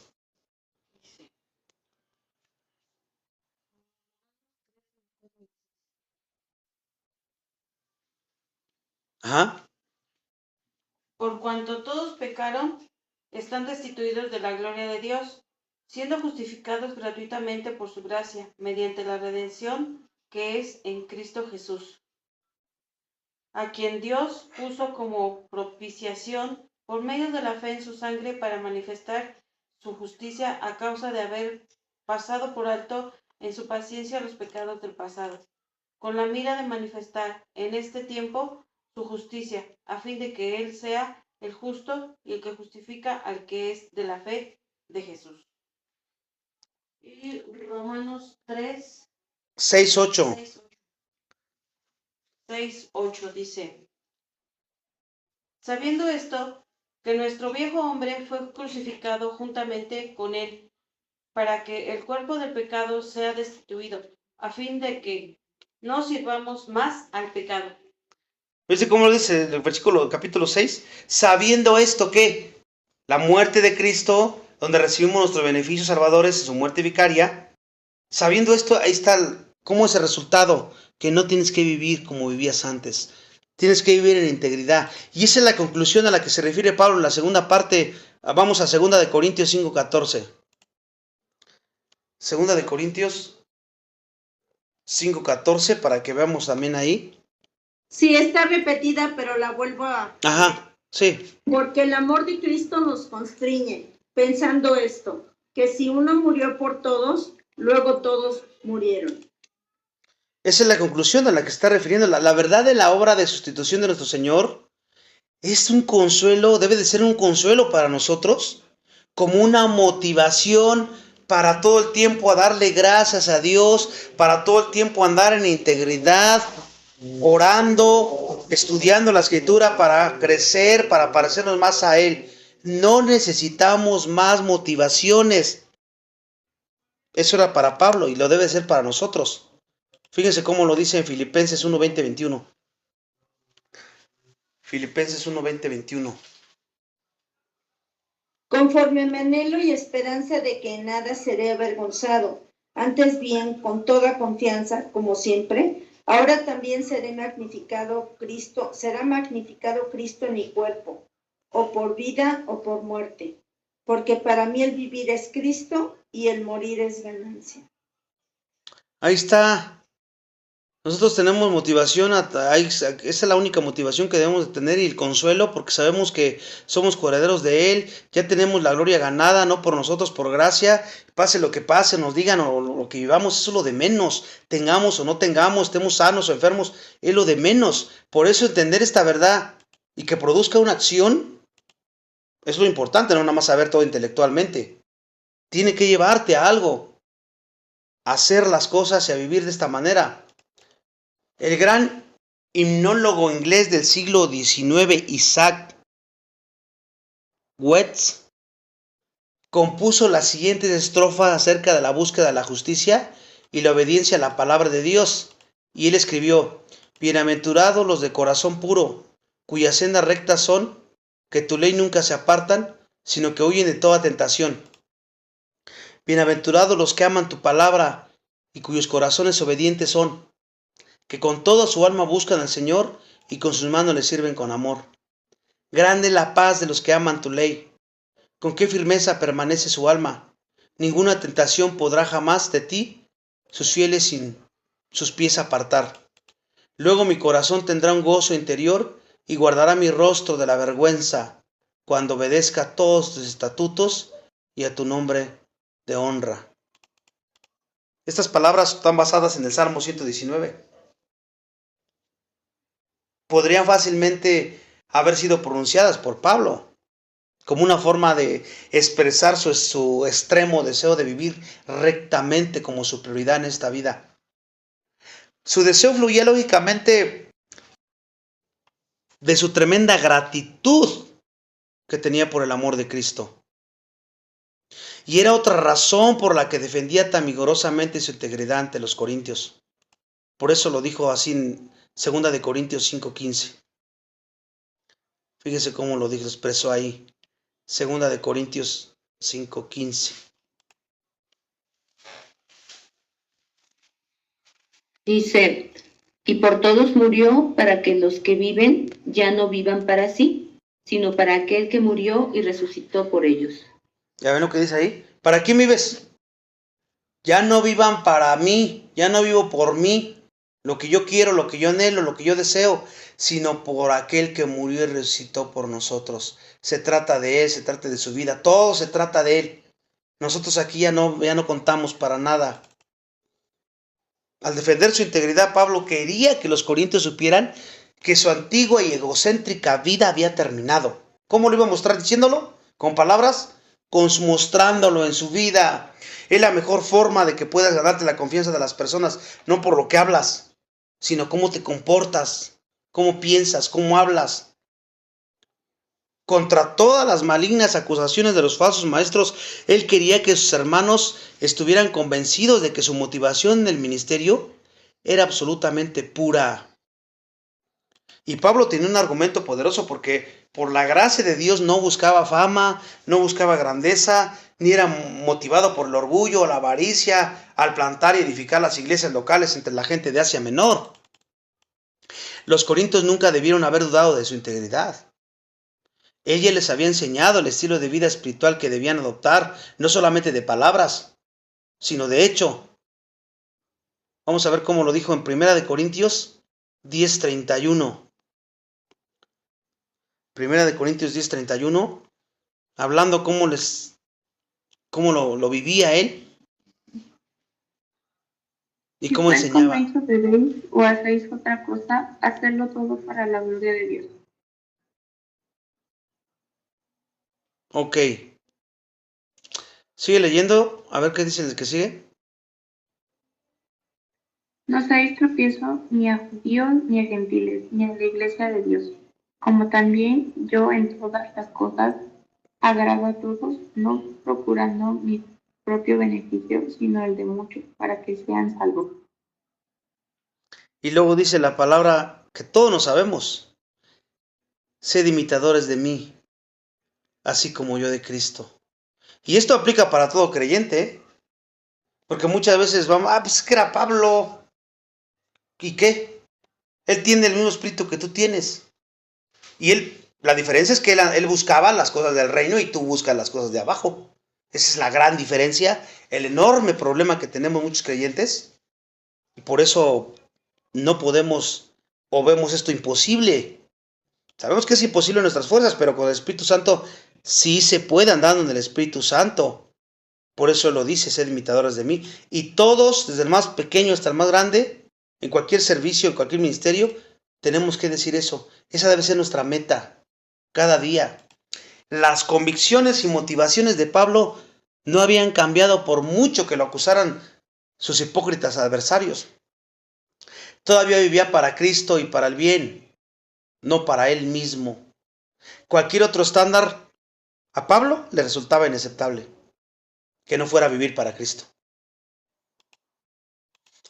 Ajá. Por cuanto todos pecaron, están destituidos de la gloria de Dios, siendo justificados gratuitamente por su gracia, mediante la redención que es en Cristo Jesús, a quien Dios puso como propiciación por medio de la fe en su sangre para manifestar su justicia a causa de haber pasado por alto en su paciencia los pecados del pasado, con la mira de manifestar en este tiempo su justicia, a fin de que Él sea el justo y el que justifica al que es de la fe de Jesús. Y Romanos 3, 6, 8. 6, 8 dice: sabiendo esto, que nuestro viejo hombre fue crucificado juntamente con él, para que el cuerpo del pecado sea destituido, a fin de que no sirvamos más al pecado. ¿Viste cómo lo dice el versículo capítulo 6? Sabiendo esto que la muerte de Cristo, donde recibimos nuestros beneficios salvadores, su muerte vicaria, sabiendo esto, ahí está cómo es el resultado, que no tienes que vivir como vivías antes. Tienes que vivir en integridad. Y esa es la conclusión a la que se refiere Pablo en la segunda parte. Vamos a 2 de Corintios 5:14. 2 de Corintios 5:14 para que veamos también ahí. Sí, está repetida, pero la vuelvo a... Ajá, sí. Porque el amor de Cristo nos constriñe, pensando esto, que si uno murió por todos, luego todos murieron. Esa es la conclusión a la que se está refiriendo. La verdad de la obra de sustitución de nuestro Señor es un consuelo, debe de ser un consuelo para nosotros, como una motivación para todo el tiempo a darle gracias a Dios, para todo el tiempo andar en integridad, orando, estudiando la Escritura para crecer, para parecernos más a Él. No necesitamos más motivaciones. Eso era para Pablo y lo debe ser para nosotros. Fíjense cómo lo dice en Filipenses 1, 20, 21. Filipenses 1, 20, 21. Conforme mi anhelo y esperanza de que en nada seré avergonzado, antes bien, con toda confianza, como siempre, ahora también será magnificado Cristo en mi cuerpo, o por vida o por muerte, porque para mí el vivir es Cristo y el morir es ganancia. Ahí está. Nosotros tenemos motivación, esa es la única motivación que debemos de tener y el consuelo, porque sabemos que somos coherederos de Él, ya tenemos la gloria ganada, no por nosotros, por gracia, pase lo que pase, nos digan o lo que vivamos, eso es lo de menos, tengamos o no tengamos, estemos sanos o enfermos, es lo de menos. Por eso entender esta verdad y que produzca una acción, es lo importante, no nada más saber todo intelectualmente. Tiene que llevarte a algo, a hacer las cosas y a vivir de esta manera. El gran himnólogo inglés del siglo XIX, Isaac Watts, compuso las siguientes estrofas acerca de la búsqueda de la justicia y la obediencia a la palabra de Dios. Y él escribió: bienaventurados los de corazón puro, cuyas sendas rectas son, que tu ley nunca se apartan, sino que huyen de toda tentación. Bienaventurados los que aman tu palabra y cuyos corazones obedientes son, que con toda su alma buscan al Señor y con sus manos le sirven con amor. Grande la paz de los que aman tu ley. Con qué firmeza permanece su alma. Ninguna tentación podrá jamás de ti sus fieles sin sus pies apartar. Luego mi corazón tendrá un gozo interior y guardará mi rostro de la vergüenza cuando obedezca a todos tus estatutos y a tu nombre de honra. Estas palabras están basadas en el Salmo 119. Podrían fácilmente haber sido pronunciadas por Pablo como una forma de expresar su extremo deseo de vivir rectamente como su prioridad en esta vida. Su deseo fluía lógicamente de su tremenda gratitud que tenía por el amor de Cristo. Y era otra razón por la que defendía tan vigorosamente su integridad ante los corintios. Por eso lo dijo así en 2 de Corintios 5:15. Fíjese cómo lo dijo, expresó ahí. 2 de Corintios 5:15. Dice, y por todos murió para que los que viven ya no vivan para sí, sino para aquel que murió y resucitó por ellos. ¿Ya ven lo que dice ahí? ¿Para quién vives? Ya no vivan para mí, ya no vivo por mí, lo que yo quiero, lo que yo anhelo, lo que yo deseo, sino por aquel que murió y resucitó por nosotros. Se trata de Él, se trata de su vida, todo se trata de Él. Nosotros aquí ya no contamos para nada. Al defender su integridad, Pablo quería que los corintios supieran que su antigua y egocéntrica vida había terminado. ¿Cómo lo iba a mostrar? ¿Diciéndolo? ¿Con palabras? Mostrándolo en su vida. Es la mejor forma de que puedas ganarte la confianza de las personas, no por lo que hablas, sino cómo te comportas, cómo piensas, cómo hablas. Contra todas las malignas acusaciones de los falsos maestros, él quería que sus hermanos estuvieran convencidos de que su motivación en el ministerio era absolutamente pura. Y Pablo tenía un argumento poderoso porque por la gracia de Dios no buscaba fama, no buscaba grandeza, ni era motivado por el orgullo o la avaricia al plantar y edificar las iglesias locales entre la gente de Asia Menor. Los corintios nunca debieron haber dudado de su integridad. Ella les había enseñado el estilo de vida espiritual que debían adoptar, no solamente de palabras, sino de hecho. Vamos a ver cómo lo dijo en 1 de Corintios 10:31. Primera de Corintios 10:31, hablando cómo lo vivía él y cómo pues enseñaba. coméis o bebéis o hacéis otra cosa, hacedlo todo para la gloria de Dios. Ok. Sigue leyendo, a ver qué dice el que sigue. No seáis tropiezo ni a judíos ni a gentiles, ni a la iglesia de Dios, como también yo en todas las cosas agrado a todos, no procurando mi propio beneficio, sino el de muchos, para que sean salvos. Y luego dice la palabra que todos nos sabemos. Sed imitadores de mí, así como yo de Cristo. Y esto aplica para todo creyente, ¿eh? Porque muchas veces vamos, pues es que era Pablo. ¿Y qué? Él tiene el mismo espíritu que tú tienes. Y la diferencia es que él buscaba las cosas del reino y tú buscas las cosas de abajo. Esa es la gran diferencia, el enorme problema que tenemos muchos creyentes. Y por eso no podemos o vemos esto imposible. Sabemos que es imposible en nuestras fuerzas, pero con el Espíritu Santo sí se puede andando en el Espíritu Santo. Por eso lo dice, sed imitadores de mí. Y todos, desde el más pequeño hasta el más grande, en cualquier servicio, en cualquier ministerio, tenemos que decir eso. Esa debe ser nuestra meta, cada día. Las convicciones y motivaciones de Pablo no habían cambiado por mucho que lo acusaran sus hipócritas adversarios. Todavía vivía para Cristo y para el bien, no para él mismo. Cualquier otro estándar a Pablo le resultaba inaceptable, que no fuera a vivir para Cristo.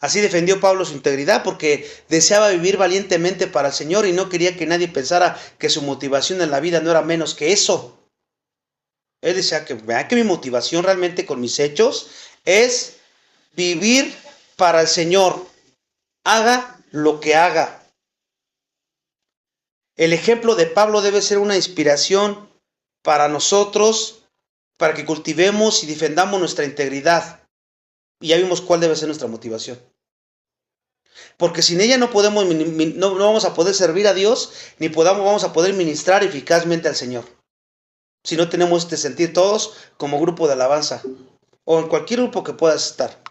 Así defendió Pablo su integridad porque deseaba vivir valientemente para el Señor y no quería que nadie pensara que su motivación en la vida no era menos que eso. Él decía que vean que mi motivación realmente con mis hechos es vivir para el Señor, haga lo que haga. El ejemplo de Pablo debe ser una inspiración para nosotros, para que cultivemos y defendamos nuestra integridad. Y ya vimos cuál debe ser nuestra motivación. Porque sin ella no vamos a poder servir a Dios, ni vamos a poder ministrar eficazmente al Señor. Si no tenemos este sentir todos como grupo de alabanza, o en cualquier grupo que puedas estar.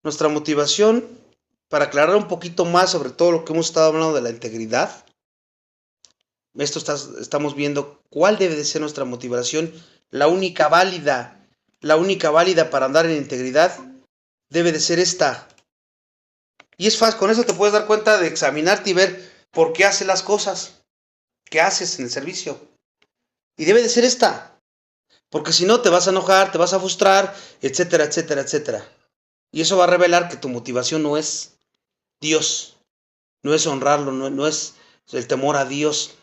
Nuestra motivación, para aclarar un poquito más sobre todo lo que hemos estado hablando de la integridad, estamos viendo cuál debe de ser nuestra motivación, la única válida para andar en integridad, debe de ser esta. Y es fácil, con eso te puedes dar cuenta de examinarte y ver por qué haces las cosas que haces en el servicio. Y debe de ser esta. Porque si no te vas a enojar, te vas a frustrar, etcétera, etcétera, etcétera. Y eso va a revelar que tu motivación no es Dios. No es honrarlo, no es el temor a Dios.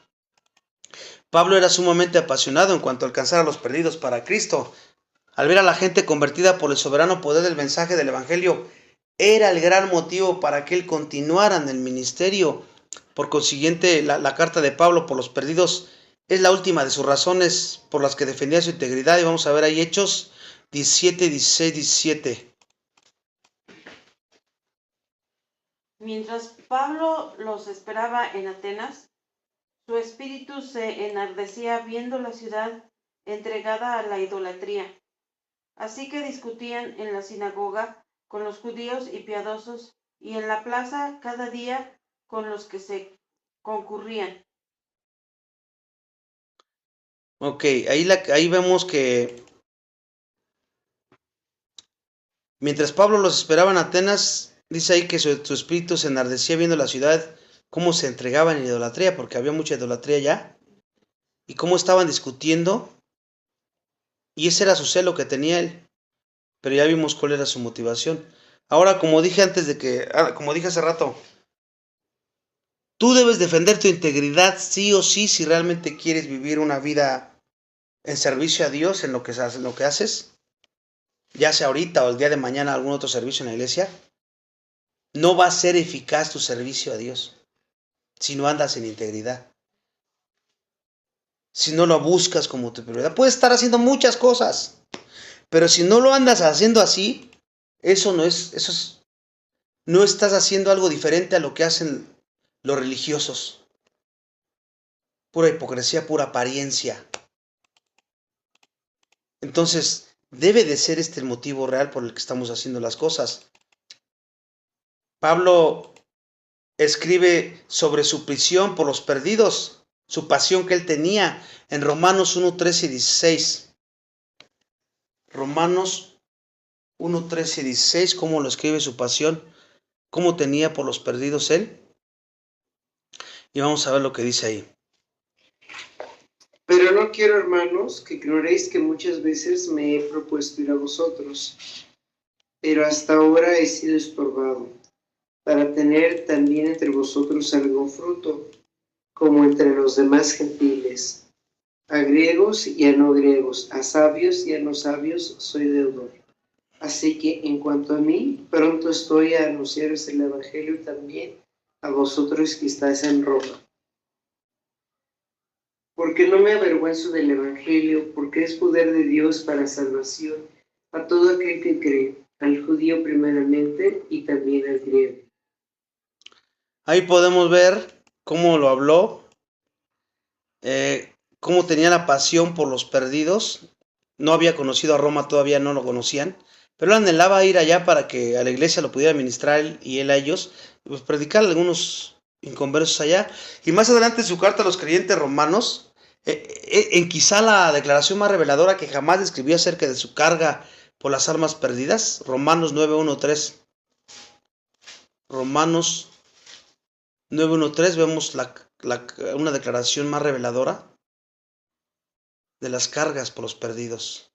Pablo era sumamente apasionado en cuanto a alcanzar a los perdidos para Cristo. Al ver a la gente convertida por el soberano poder del mensaje del Evangelio, era el gran motivo para que él continuara en el ministerio. Por consiguiente, la carta de Pablo por los perdidos es la última de sus razones por las que defendía su integridad. Y vamos a ver ahí Hechos 17, 16, 17. Mientras Pablo los esperaba en Atenas, su espíritu se enardecía viendo la ciudad entregada a la idolatría. Así que discutían en la sinagoga con los judíos y piadosos, y en la plaza cada día con los que se concurrían. Ok, ahí vemos que mientras Pablo los esperaba en Atenas, dice ahí que su espíritu se enardecía viendo la ciudad, cómo se entregaban en idolatría, porque había mucha idolatría ya, y cómo estaban discutiendo, y ese era su celo que tenía él, pero ya vimos cuál era su motivación. Ahora, como dije hace rato, tú debes defender tu integridad sí o sí si realmente quieres vivir una vida en servicio a Dios en lo que haces, ya sea ahorita o el día de mañana algún otro servicio en la iglesia. No va a ser eficaz tu servicio a Dios si no andas en integridad, si no lo buscas como tu prioridad. Puedes estar haciendo muchas cosas, pero si no lo andas haciendo así, no estás haciendo algo diferente a lo que hacen los religiosos. Pura hipocresía, pura apariencia. Entonces, debe de ser este el motivo real por el que estamos haciendo las cosas. Pablo escribe sobre su prisión por los perdidos, su pasión que él tenía en Romanos 1, 13 y 16. Romanos 1, 13 y 16, cómo lo escribe su pasión, cómo tenía por los perdidos él. Y vamos a ver lo que dice ahí. Pero no quiero, hermanos, que ignoréis que muchas veces me he propuesto ir a vosotros, pero hasta ahora he sido estorbado, para tener también entre vosotros algún fruto, como entre los demás gentiles. A griegos y a no griegos, a sabios y a no sabios soy deudor. Así que en cuanto a mí, pronto estoy a anunciaros el Evangelio también a vosotros que estáis en Roma. Porque no me avergüenzo del Evangelio, porque es poder de Dios para salvación a todo aquel que cree, al judío primeramente y también al griego. Ahí podemos ver cómo lo habló, cómo tenía la pasión por los perdidos. No había conocido a Roma, todavía no lo conocían, pero él anhelaba ir allá para que a la iglesia lo pudiera ministrar él y él a ellos, pues predicar a algunos inconversos allá. Y más adelante en su carta a los creyentes romanos, en quizá la declaración más reveladora que jamás describió acerca de su carga por las almas perdidas, Romanos 9:1-3. Romanos 9:1-3 vemos una declaración más reveladora de las cargas por los perdidos.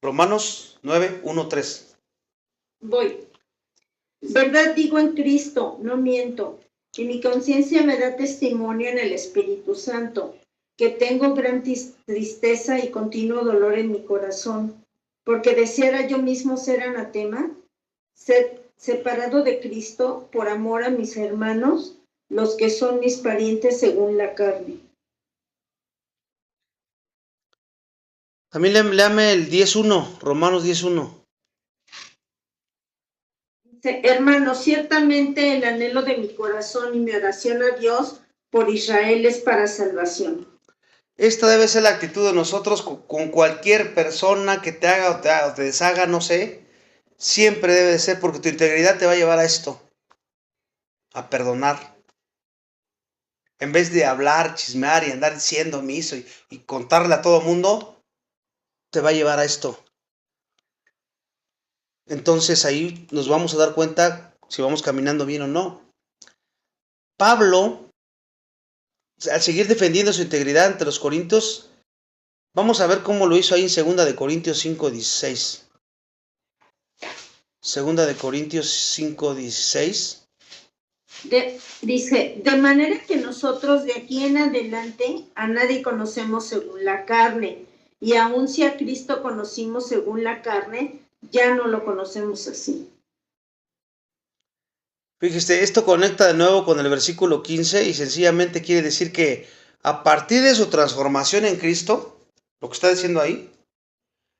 Romanos 9:1-3. Voy. Verdad digo en Cristo, no miento, y mi conciencia me da testimonio en el Espíritu Santo, que tengo gran tristeza y continuo dolor en mi corazón, porque deseara yo mismo ser anatema, ser separado de Cristo por amor a mis hermanos, los que son mis parientes según la carne. También léame el 10:1, Romanos 10:1. Hermanos, ciertamente el anhelo de mi corazón y mi oración a Dios por Israel es para salvación. Esta debe ser la actitud de nosotros con cualquier persona que te haga o te deshaga, no sé. Siempre debe de ser, porque tu integridad te va a llevar a esto, a perdonar. En vez de hablar, chismear y andar diciendo miso y contarle a todo mundo, te va a llevar a esto. Entonces ahí nos vamos a dar cuenta si vamos caminando bien o no. Pablo, al seguir defendiendo su integridad ante los corintios, vamos a ver cómo lo hizo ahí en 2 de Corintios 5:16. 2 de Corintios 5:16. Dice, de manera que nosotros de aquí en adelante a nadie conocemos según la carne, y aun si a Cristo conocimos según la carne, ya no lo conocemos así. Fíjese, esto conecta de nuevo con el versículo 15 y sencillamente quiere decir que a partir de su transformación en Cristo, lo que está diciendo ahí,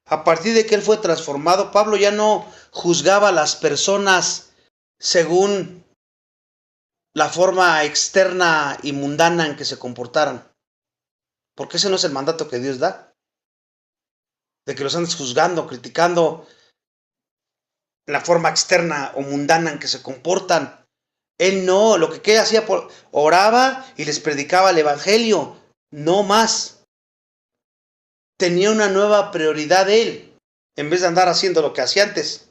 a partir de que él fue transformado, Pablo ya no juzgaba a las personas según la forma externa y mundana en que se comportaran, porque ese no es el mandato que Dios da, de que los andes juzgando, criticando la forma externa o mundana en que se comportan. Él no, lo que él hacía, oraba y les predicaba el evangelio, no más. Tenía una nueva prioridad él, en vez de andar haciendo lo que hacía antes.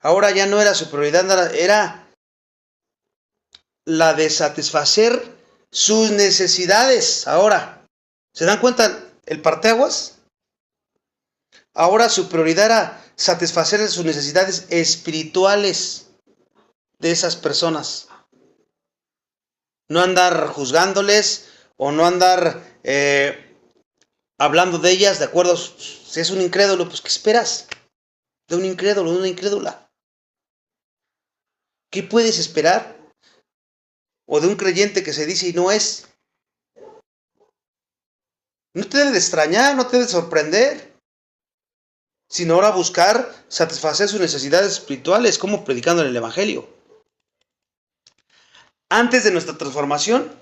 Ahora ya no era su prioridad, era la de satisfacer sus necesidades. Ahora, ¿se dan cuenta el parteaguas? Ahora su prioridad era satisfacer sus necesidades espirituales de esas personas. No andar juzgándoles o no andar hablando de ellas, de acuerdo. Si es un incrédulo, pues ¿qué esperas de un incrédulo, de una incrédula? ¿Qué puedes esperar? O de un creyente que se dice y no es. No te debe de extrañar, no te debe de sorprender, sino ahora buscar satisfacer sus necesidades espirituales, como predicando en el evangelio. antes de nuestra transformación,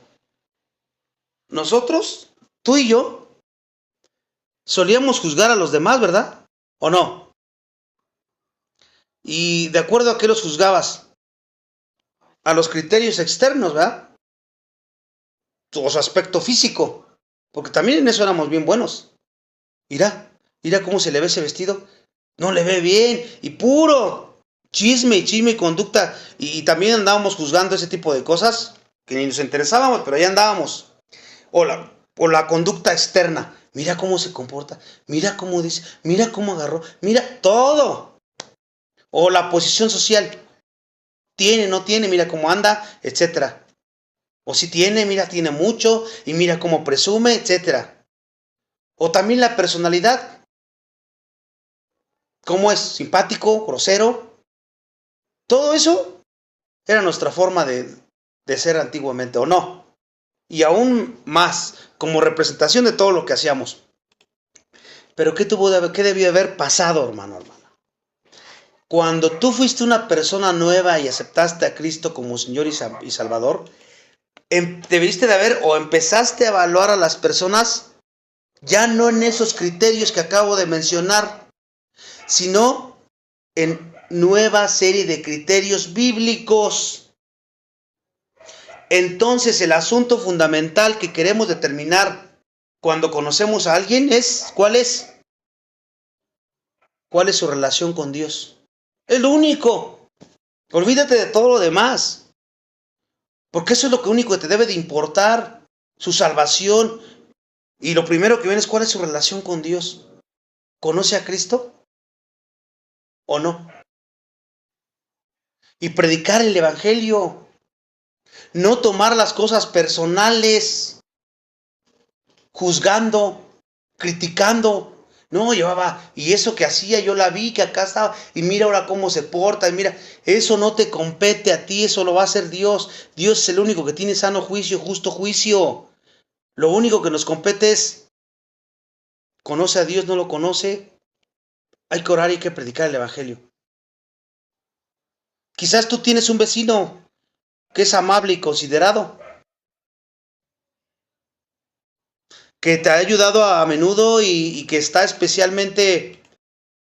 nosotros, tú y yo, solíamos juzgar a los demás, ¿verdad? ¿O no? Y de acuerdo a qué los juzgabas, a los criterios externos, ¿verdad? O su aspecto físico, porque también en eso éramos bien buenos. Mira cómo se le ve ese vestido, no le ve bien, y puro chisme y conducta, y también andábamos juzgando ese tipo de cosas, que ni nos interesábamos, pero ahí andábamos. O la conducta externa, mira cómo se comporta, mira cómo dice, mira cómo agarró, mira todo. O la posición social, tiene, no tiene, mira cómo anda, etcétera. O si tiene, mira, tiene mucho, y mira cómo presume, etcétera. O también la personalidad, cómo es, simpático, grosero. Todo eso era nuestra forma de ser antiguamente, ¿o no? Y aún más, como representación de todo lo que hacíamos. Pero ¿qué debió haber pasado, hermana? Cuando tú fuiste una persona nueva y aceptaste a Cristo como Señor y Salvador, debiste de haber o empezaste a evaluar a las personas ya no en esos criterios que acabo de mencionar, sino en nueva serie de criterios bíblicos. Entonces el asunto fundamental que queremos determinar cuando conocemos a alguien es, ¿cuál es? ¿Cuál es su relación con Dios? Es lo único. Olvídate de todo lo demás. Porque eso es lo único que te debe de importar. Su salvación. Y lo primero que viene es cuál es su relación con Dios. ¿Conoce a Cristo? ¿O no? Y predicar el evangelio. No tomar las cosas personales. Juzgando. Criticando. No, llevaba, y eso que hacía, yo la vi, que acá estaba, y mira ahora cómo se porta, y mira, eso no te compete a ti, eso lo va a hacer Dios. Dios es el único que tiene sano juicio, justo juicio. Lo único que nos compete es, ¿conoce a Dios? ¿No lo conoce? Hay que orar y hay que predicar el evangelio. Quizás tú tienes un vecino que es amable y considerado, que te ha ayudado a menudo y que está especialmente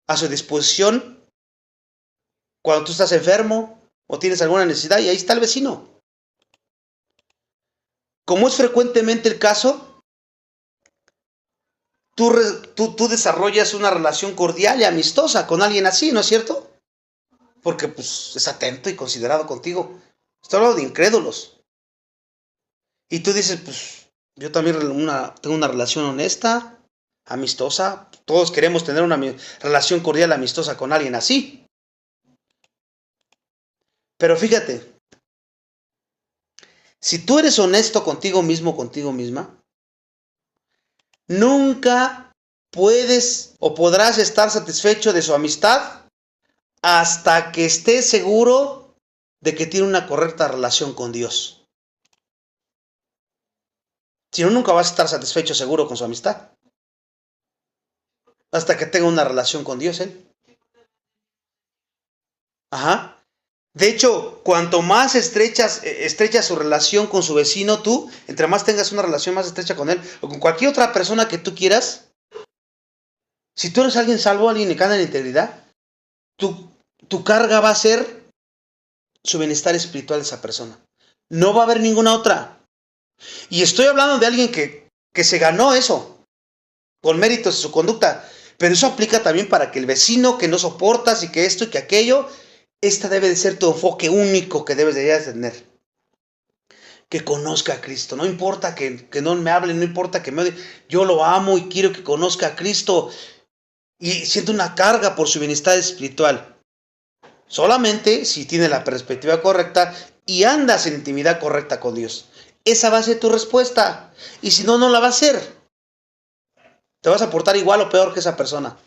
a su disposición cuando tú estás enfermo o tienes alguna necesidad, y ahí está el vecino. Como es frecuentemente el caso, tú desarrollas una relación cordial y amistosa con alguien así, ¿no es cierto? Porque pues es atento y considerado contigo. Estoy hablando de incrédulos. Y tú dices, pues yo también tengo una relación honesta, amistosa. Todos queremos tener una relación cordial, amistosa con alguien así. Pero fíjate, si tú eres honesto contigo mismo, contigo misma, nunca puedes o podrás estar satisfecho de su amistad hasta que estés seguro de que tiene una correcta relación con Dios. Si no, nunca vas a estar satisfecho, seguro con su amistad. Hasta que tenga una relación con Dios, ¿eh? Ajá. De hecho, cuanto más estrecha su relación con su vecino, tú, entre más tengas una relación más estrecha con él, o con cualquier otra persona que tú quieras, si tú eres alguien salvo, alguien que anda en integridad, tu carga va a ser su bienestar espiritual de esa persona. No va a haber ninguna otra. Y estoy hablando de alguien que se ganó eso, con méritos de su conducta. Pero eso aplica también para que el vecino que no soportas y que esto y que aquello, esta debe de ser tu enfoque único que debes de tener. Que conozca a Cristo. No importa que no me hable, no importa que me odie. Yo lo amo y quiero que conozca a Cristo. Y siento una carga por su bienestar espiritual. Solamente si tiene la perspectiva correcta y andas en intimidad correcta con Dios. Esa va a ser tu respuesta. Y si no, no la va a ser. Te vas a portar igual o peor que esa persona.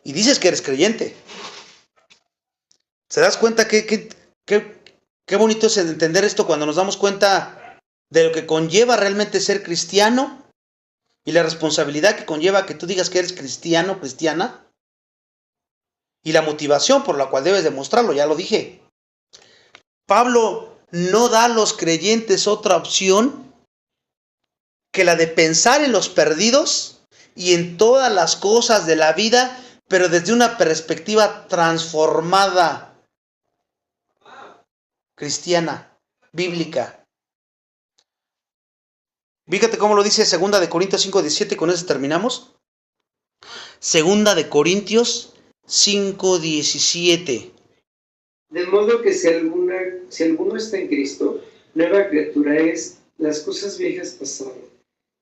Y dices que eres creyente. ¿Se das cuenta qué bonito es entender esto cuando nos damos cuenta de lo que conlleva realmente ser cristiano? Y la responsabilidad que conlleva que tú digas que eres cristiano, cristiana. Y la motivación por la cual debes demostrarlo, ya lo dije. Pablo no da a los creyentes otra opción que la de pensar en los perdidos y en todas las cosas de la vida, pero desde una perspectiva transformada, cristiana, bíblica. Fíjate cómo lo dice 2 de Corintios 5:17, con eso terminamos. 2 de Corintios 5:17. De modo que si alguno está en Cristo, nueva criatura es, las cosas viejas pasaron.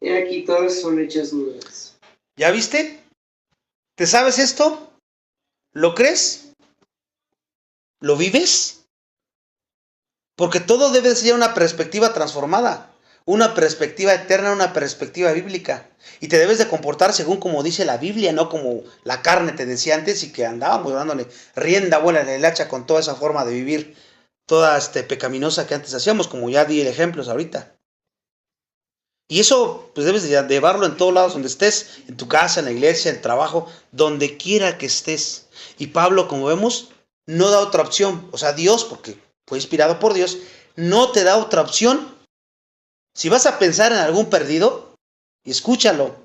He aquí todas son hechas nuevas. ¿Ya viste? ¿Te sabes esto? ¿Lo crees? ¿Lo vives? Porque todo debe ser una perspectiva transformada, una perspectiva eterna, una perspectiva bíblica. Y te debes de comportar según como dice la Biblia, no como la carne te decía antes y que andábamos dándole rienda buena en el hacha con toda esa forma de vivir, toda pecaminosa que antes hacíamos, como ya di ejemplos ahorita. Y eso pues debes de llevarlo en todos lados donde estés, en tu casa, en la iglesia, en el trabajo, donde quiera que estés. Y Pablo, como vemos, no da otra opción. O sea, Dios, porque fue inspirado por Dios, no te da otra opción. Si vas a pensar en algún perdido, y escúchalo,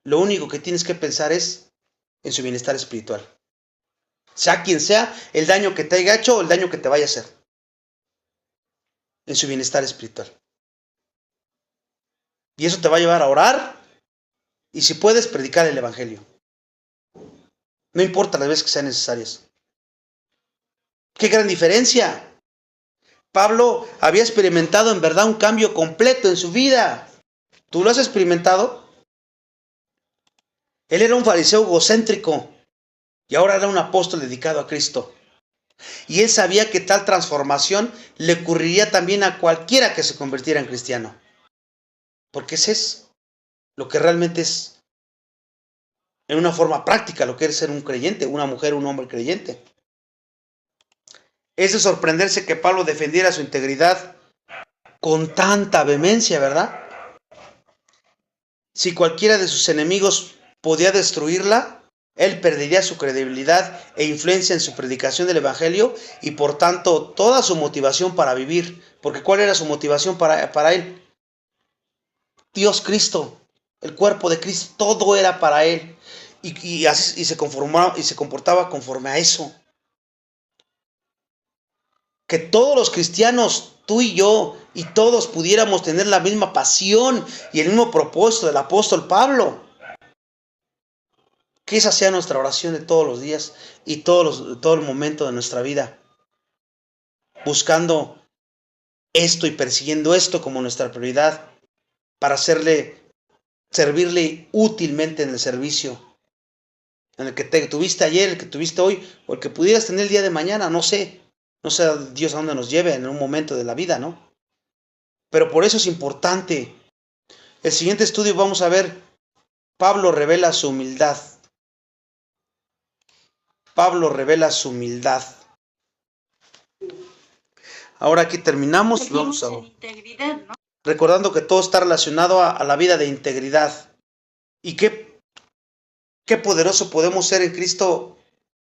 lo único que tienes que pensar es en su bienestar espiritual. Sea quien sea el daño que te haya hecho o el daño que te vaya a hacer. En su bienestar espiritual. Y eso te va a llevar a orar y si puedes predicar el evangelio. No importa las veces que sean necesarias. ¡Qué gran diferencia! Pablo había experimentado en verdad un cambio completo en su vida. ¿Tú lo has experimentado? Él era un fariseo egocéntrico y ahora era un apóstol dedicado a Cristo. Y él sabía que tal transformación le ocurriría también a cualquiera que se convirtiera en cristiano. Porque ese es lo que realmente es, en una forma práctica, lo que es ser un creyente, una mujer, un hombre creyente. Es de sorprenderse que Pablo defendiera su integridad con tanta vehemencia, ¿verdad? Si cualquiera de sus enemigos podía destruirla, él perdería su credibilidad e influencia en su predicación del evangelio y por tanto toda su motivación para vivir. Porque ¿cuál era su motivación para él? Dios, Cristo, el cuerpo de Cristo, todo era para él. Y se comportaba conforme a eso. Que todos los cristianos, tú y yo, y todos pudiéramos tener la misma pasión y el mismo propósito del apóstol Pablo. Que esa sea nuestra oración de todos los días y todo el momento de nuestra vida. Buscando esto y persiguiendo esto como nuestra prioridad para servirle útilmente en el servicio. En el que tuviste ayer, el que tuviste hoy, o el que pudieras tener el día de mañana, no sé. No sé Dios a dónde nos lleve en un momento de la vida, ¿no? Pero por eso es importante. El siguiente estudio vamos a ver, Pablo revela su humildad. Pablo revela su humildad. Ahora aquí terminamos. Vamos a integridad, ¿no? recordando que todo está relacionado a la vida de integridad. Y qué poderoso podemos ser en Cristo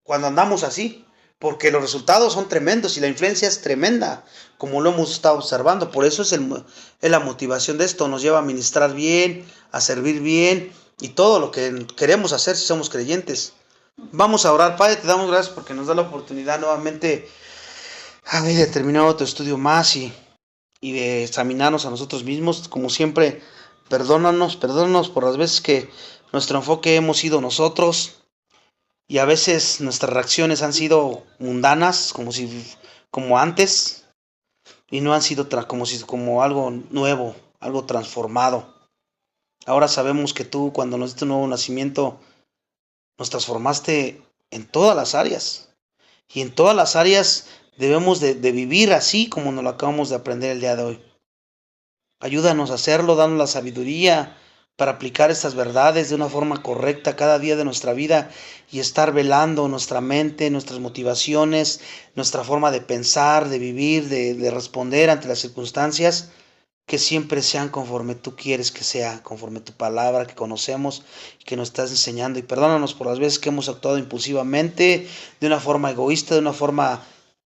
cuando andamos así. Porque los resultados son tremendos y la influencia es tremenda, como lo hemos estado observando. Por eso es la motivación de esto. Nos lleva a ministrar bien, a servir bien y todo lo que queremos hacer si somos creyentes. Vamos a orar. Padre, te damos gracias porque nos da la oportunidad nuevamente de terminar otro estudio más y de examinarnos a nosotros mismos. Como siempre, perdónanos por las veces que nuestro enfoque hemos sido nosotros. Y a veces nuestras reacciones han sido mundanas, como antes, y no han sido como algo nuevo, algo transformado. Ahora sabemos que tú, cuando nos diste un nuevo nacimiento, nos transformaste en todas las áreas. Y en todas las áreas debemos de vivir así como nos lo acabamos de aprender el día de hoy. Ayúdanos a hacerlo, danos la sabiduría para aplicar estas verdades de una forma correcta cada día de nuestra vida y estar velando nuestra mente, nuestras motivaciones, nuestra forma de pensar, de vivir, de responder ante las circunstancias, que siempre sean conforme tú quieres que sea, conforme tu palabra que conocemos y que nos estás enseñando. Y perdónanos por las veces que hemos actuado impulsivamente, de una forma egoísta, de una forma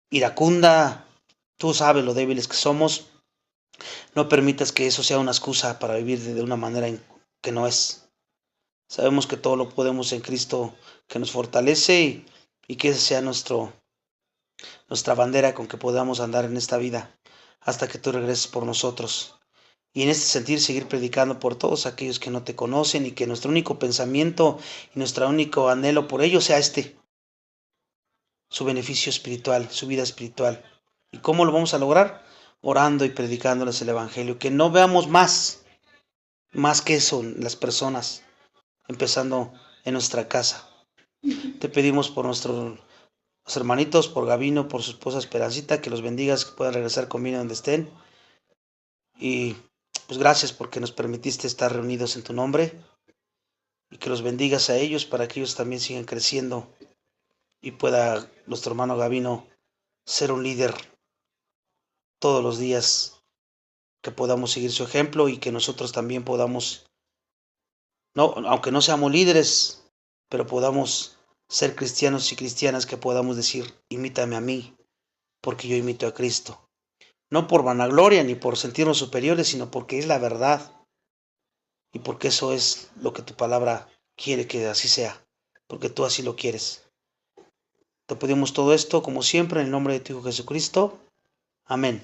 iracunda, Tú sabes lo débiles que somos. No permitas que eso sea una excusa para vivir de una manera que no es. Sabemos que todo lo podemos en Cristo que nos fortalece y que esa sea nuestra bandera con que podamos andar en esta vida hasta que tú regreses por nosotros. Y en este sentido seguir predicando por todos aquellos que no te conocen y que nuestro único pensamiento y nuestro único anhelo por ellos sea su beneficio espiritual, su vida espiritual. ¿Y cómo lo vamos a lograr? Orando y predicándoles el Evangelio. Que no veamos más que eso en las personas, empezando en nuestra casa. Te pedimos por nuestros hermanitos, por Gabino, por su esposa Esperancita, que los bendigas, que puedan regresar con vida donde estén. Y pues gracias porque nos permitiste estar reunidos en tu nombre y que los bendigas a ellos para que ellos también sigan creciendo y pueda nuestro hermano Gabino ser un líder todos los días, que podamos seguir su ejemplo y que nosotros también podamos, no, aunque no seamos líderes, pero podamos ser cristianos y cristianas que podamos decir, imítame a mí, porque yo imito a Cristo. No por vanagloria ni por sentirnos superiores, sino porque es la verdad y porque eso es lo que tu palabra quiere que así sea, porque tú así lo quieres. Te pedimos todo esto, como siempre, en el nombre de tu Hijo Jesucristo. Amén.